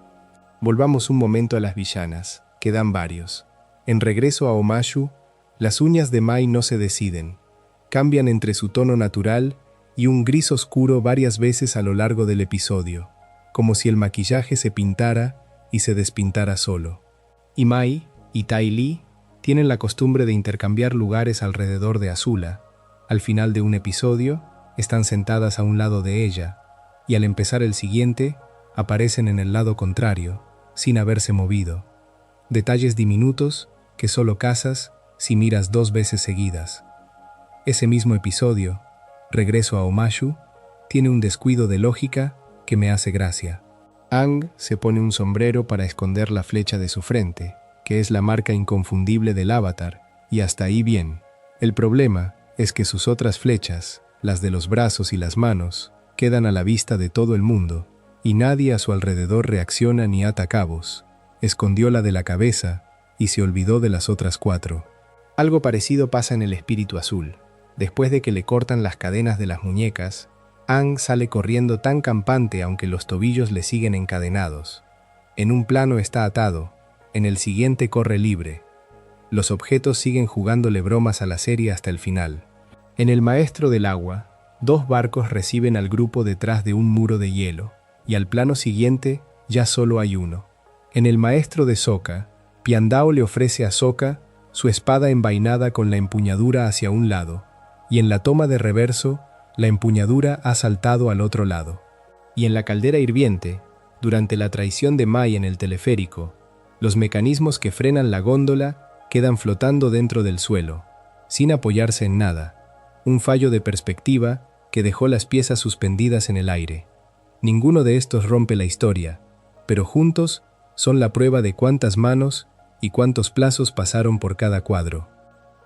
Volvamos un momento a las villanas, quedan varios. En regreso a Omashu, las uñas de Mai no se deciden. Cambian entre su tono natural y un gris oscuro varias veces a lo largo del episodio, como si el maquillaje se pintara y se despintara solo. Y Mai y Tai Li tienen la costumbre de intercambiar lugares alrededor de Azula. Al final de un episodio, están sentadas a un lado de ella, y al empezar el siguiente, aparecen en el lado contrario, sin haberse movido. Detalles diminutos que solo cazas si miras 2 veces seguidas. Ese mismo episodio, Regreso a Omashu, tiene un descuido de lógica que me hace gracia. Aang se pone un sombrero para esconder la flecha de su frente, que es la marca inconfundible del Avatar, y hasta ahí bien. El problema es que sus otras flechas, las de los brazos y las manos, quedan a la vista de todo el mundo, y nadie a su alrededor reacciona ni ata cabos. Escondió la de la cabeza y se olvidó de las otras 4. Algo parecido pasa en el Espíritu Azul. Después de que le cortan las cadenas de las muñecas, Aang sale corriendo tan campante aunque los tobillos le siguen encadenados. En un plano está atado, en el siguiente corre libre. Los objetos siguen jugándole bromas a la serie hasta el final. En el Maestro del Agua, 2 barcos reciben al grupo detrás de un muro de hielo, y al plano siguiente ya solo hay uno. En el Maestro de Sokka, Piandao le ofrece a Sokka su espada envainada con la empuñadura hacia un lado, y en la toma de reverso, la empuñadura ha saltado al otro lado. Y en la caldera hirviente, durante la traición de Mai en el teleférico, los mecanismos que frenan la góndola quedan flotando dentro del suelo, sin apoyarse en nada, un fallo de perspectiva que dejó las piezas suspendidas en el aire. Ninguno de estos rompe la historia, pero juntos son la prueba de cuántas manos y cuántos plazos pasaron por cada cuadro.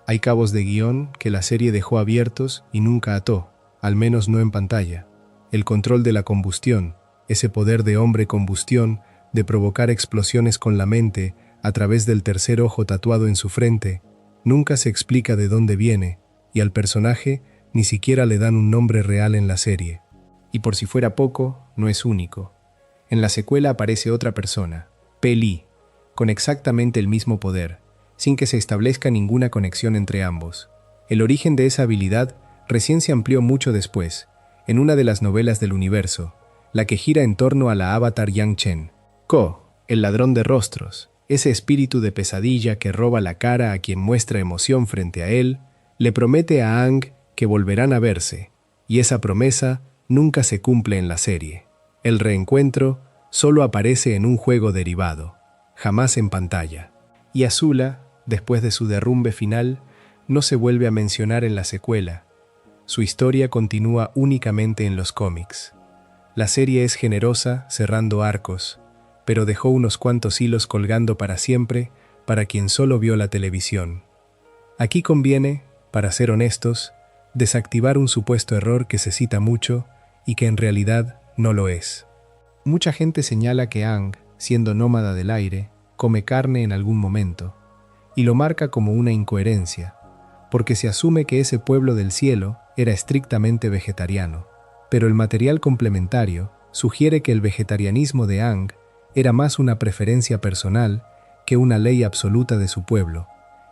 Hay cabos de guión que la serie dejó abiertos y nunca ató, al menos no en pantalla. El control de la combustión, ese poder de hombre combustión de provocar explosiones con la mente a través del tercer ojo tatuado en su frente, nunca se explica de dónde viene, y al personaje ni siquiera le dan un nombre real en la serie. Y por si fuera poco, no es único. En la secuela aparece otra persona, Pe Li, con exactamente el mismo poder, sin que se establezca ninguna conexión entre ambos. El origen de esa habilidad recién se amplió mucho después, en una de las novelas del universo, la que gira en torno a la avatar Yang Chen. Ko, el ladrón de rostros, ese espíritu de pesadilla que roba la cara a quien muestra emoción frente a él, le promete a Aang que volverán a verse, y esa promesa nunca se cumple en la serie. El reencuentro solo aparece en un juego derivado, jamás en pantalla. Y Azula, después de su derrumbe final, no se vuelve a mencionar en la secuela. Su historia continúa únicamente en los cómics. La serie es generosa, cerrando arcos, pero dejó unos cuantos hilos colgando para siempre para quien solo vio la televisión. Aquí conviene, para ser honestos, desactivar un supuesto error que se cita mucho y que en realidad no lo es. Mucha gente señala que Aang, siendo nómada del aire, come carne en algún momento, y lo marca como una incoherencia, porque se asume que ese pueblo del cielo era estrictamente vegetariano, pero el material complementario sugiere que el vegetarianismo de Aang era más una preferencia personal que una ley absoluta de su pueblo,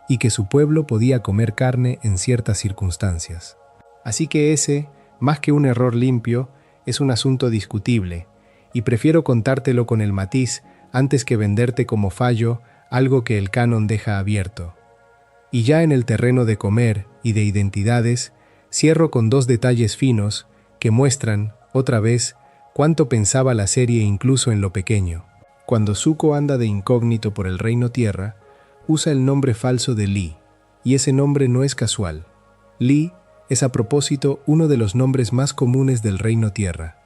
y que su pueblo podía comer carne en ciertas circunstancias. Así que ese, más que un error limpio, es un asunto discutible, y prefiero contártelo con el matiz antes que venderte como fallo algo que el canon deja abierto. Y ya en el terreno de comer y de identidades, cierro con 2 detalles finos que muestran, otra vez, cuánto pensaba la serie incluso en lo pequeño. Cuando Zuko anda de incógnito por el Reino Tierra, usa el nombre falso de Lee, y ese nombre no es casual. Lee es a propósito uno de los nombres más comunes del Reino Tierra,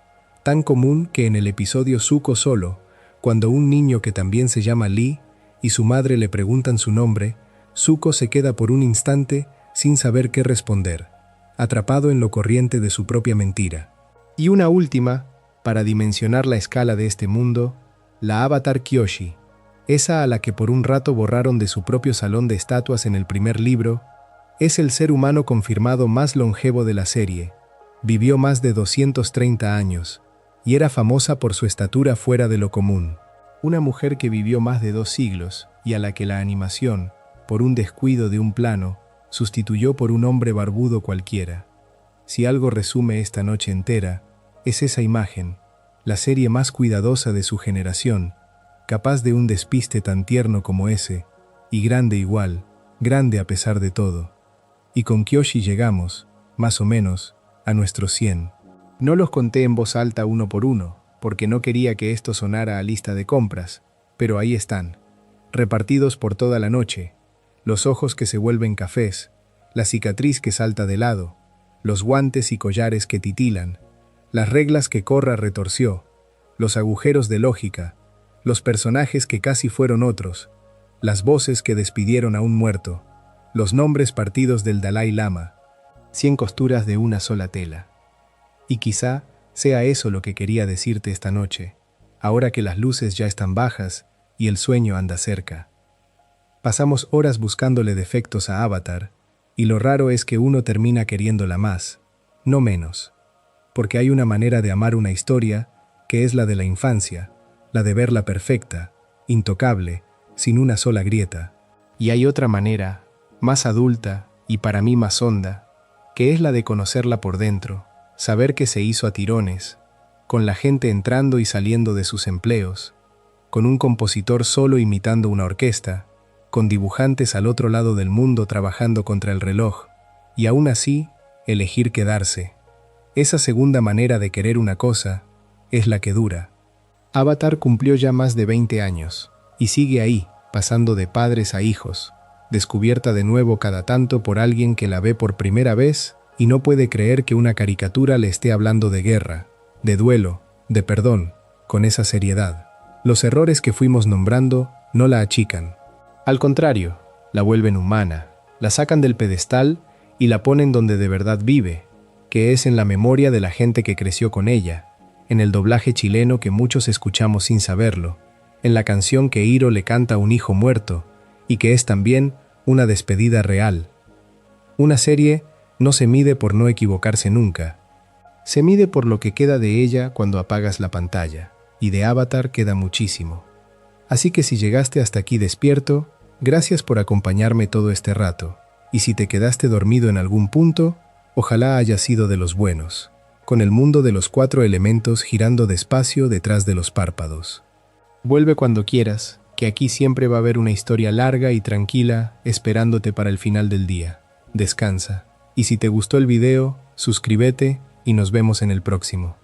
tan común que en el episodio Zuko Solo, cuando un niño que también se llama Lee y su madre le preguntan su nombre, Zuko se queda por un instante sin saber qué responder, atrapado en lo corriente de su propia mentira. Y una última, para dimensionar la escala de este mundo, la Avatar Kyoshi, esa a la que por un rato borraron de su propio salón de estatuas en el primer libro, es el ser humano confirmado más longevo de la serie. Vivió más de 230 años, y era famosa por su estatura fuera de lo común. Una mujer que vivió más de 2 siglos y a la que la animación, por un descuido de un plano, sustituyó por un hombre barbudo cualquiera. Si algo resume esta noche entera, es esa imagen, la serie más cuidadosa de su generación, capaz de un despiste tan tierno como ese, y grande igual, grande a pesar de todo. Y con Kyoshi llegamos, más o menos, a nuestros 100. No los conté en voz alta uno por uno, porque no quería que esto sonara a lista de compras, pero ahí están, repartidos por toda la noche, los ojos que se vuelven cafés, la cicatriz que salta de lado, los guantes y collares que titilan, las reglas que Korra retorció, los agujeros de lógica, los personajes que casi fueron otros, las voces que despidieron a un muerto, los nombres partidos del Dalai Lama, 100 costuras de una sola tela. Y quizá sea eso lo que quería decirte esta noche, ahora que las luces ya están bajas y el sueño anda cerca. Pasamos horas buscándole defectos a Avatar, y lo raro es que uno termina queriéndola más, no menos, porque hay una manera de amar una historia que es la de la infancia, la de verla perfecta, intocable, sin una sola grieta. Y hay otra manera, más adulta y para mí más honda, que es la de conocerla por dentro, saber que se hizo a tirones, con la gente entrando y saliendo de sus empleos, con un compositor solo imitando una orquesta, con dibujantes al otro lado del mundo trabajando contra el reloj, y aún así, elegir quedarse. Esa segunda manera de querer una cosa es la que dura. Avatar cumplió ya más de 20 años, y sigue ahí, pasando de padres a hijos, descubierta de nuevo cada tanto por alguien que la ve por primera vez y no puede creer que una caricatura le esté hablando de guerra, de duelo, de perdón, con esa seriedad. Los errores que fuimos nombrando no la achican. Al contrario, la vuelven humana, la sacan del pedestal y la ponen donde de verdad vive, que es en la memoria de la gente que creció con ella, en el doblaje chileno que muchos escuchamos sin saberlo, en la canción que Hiro le canta a un hijo muerto y que es también una despedida real. Una serie no se mide por no equivocarse nunca, se mide por lo que queda de ella cuando apagas la pantalla, y de Avatar queda muchísimo. Así que si llegaste hasta aquí despierto, gracias por acompañarme todo este rato, y si te quedaste dormido en algún punto, ojalá haya sido de los buenos, con el mundo de los 4 elementos girando despacio detrás de los párpados. Vuelve cuando quieras, que aquí siempre va a haber una historia larga y tranquila esperándote para el final del día. Descansa, y si te gustó el video, suscríbete y nos vemos en el próximo.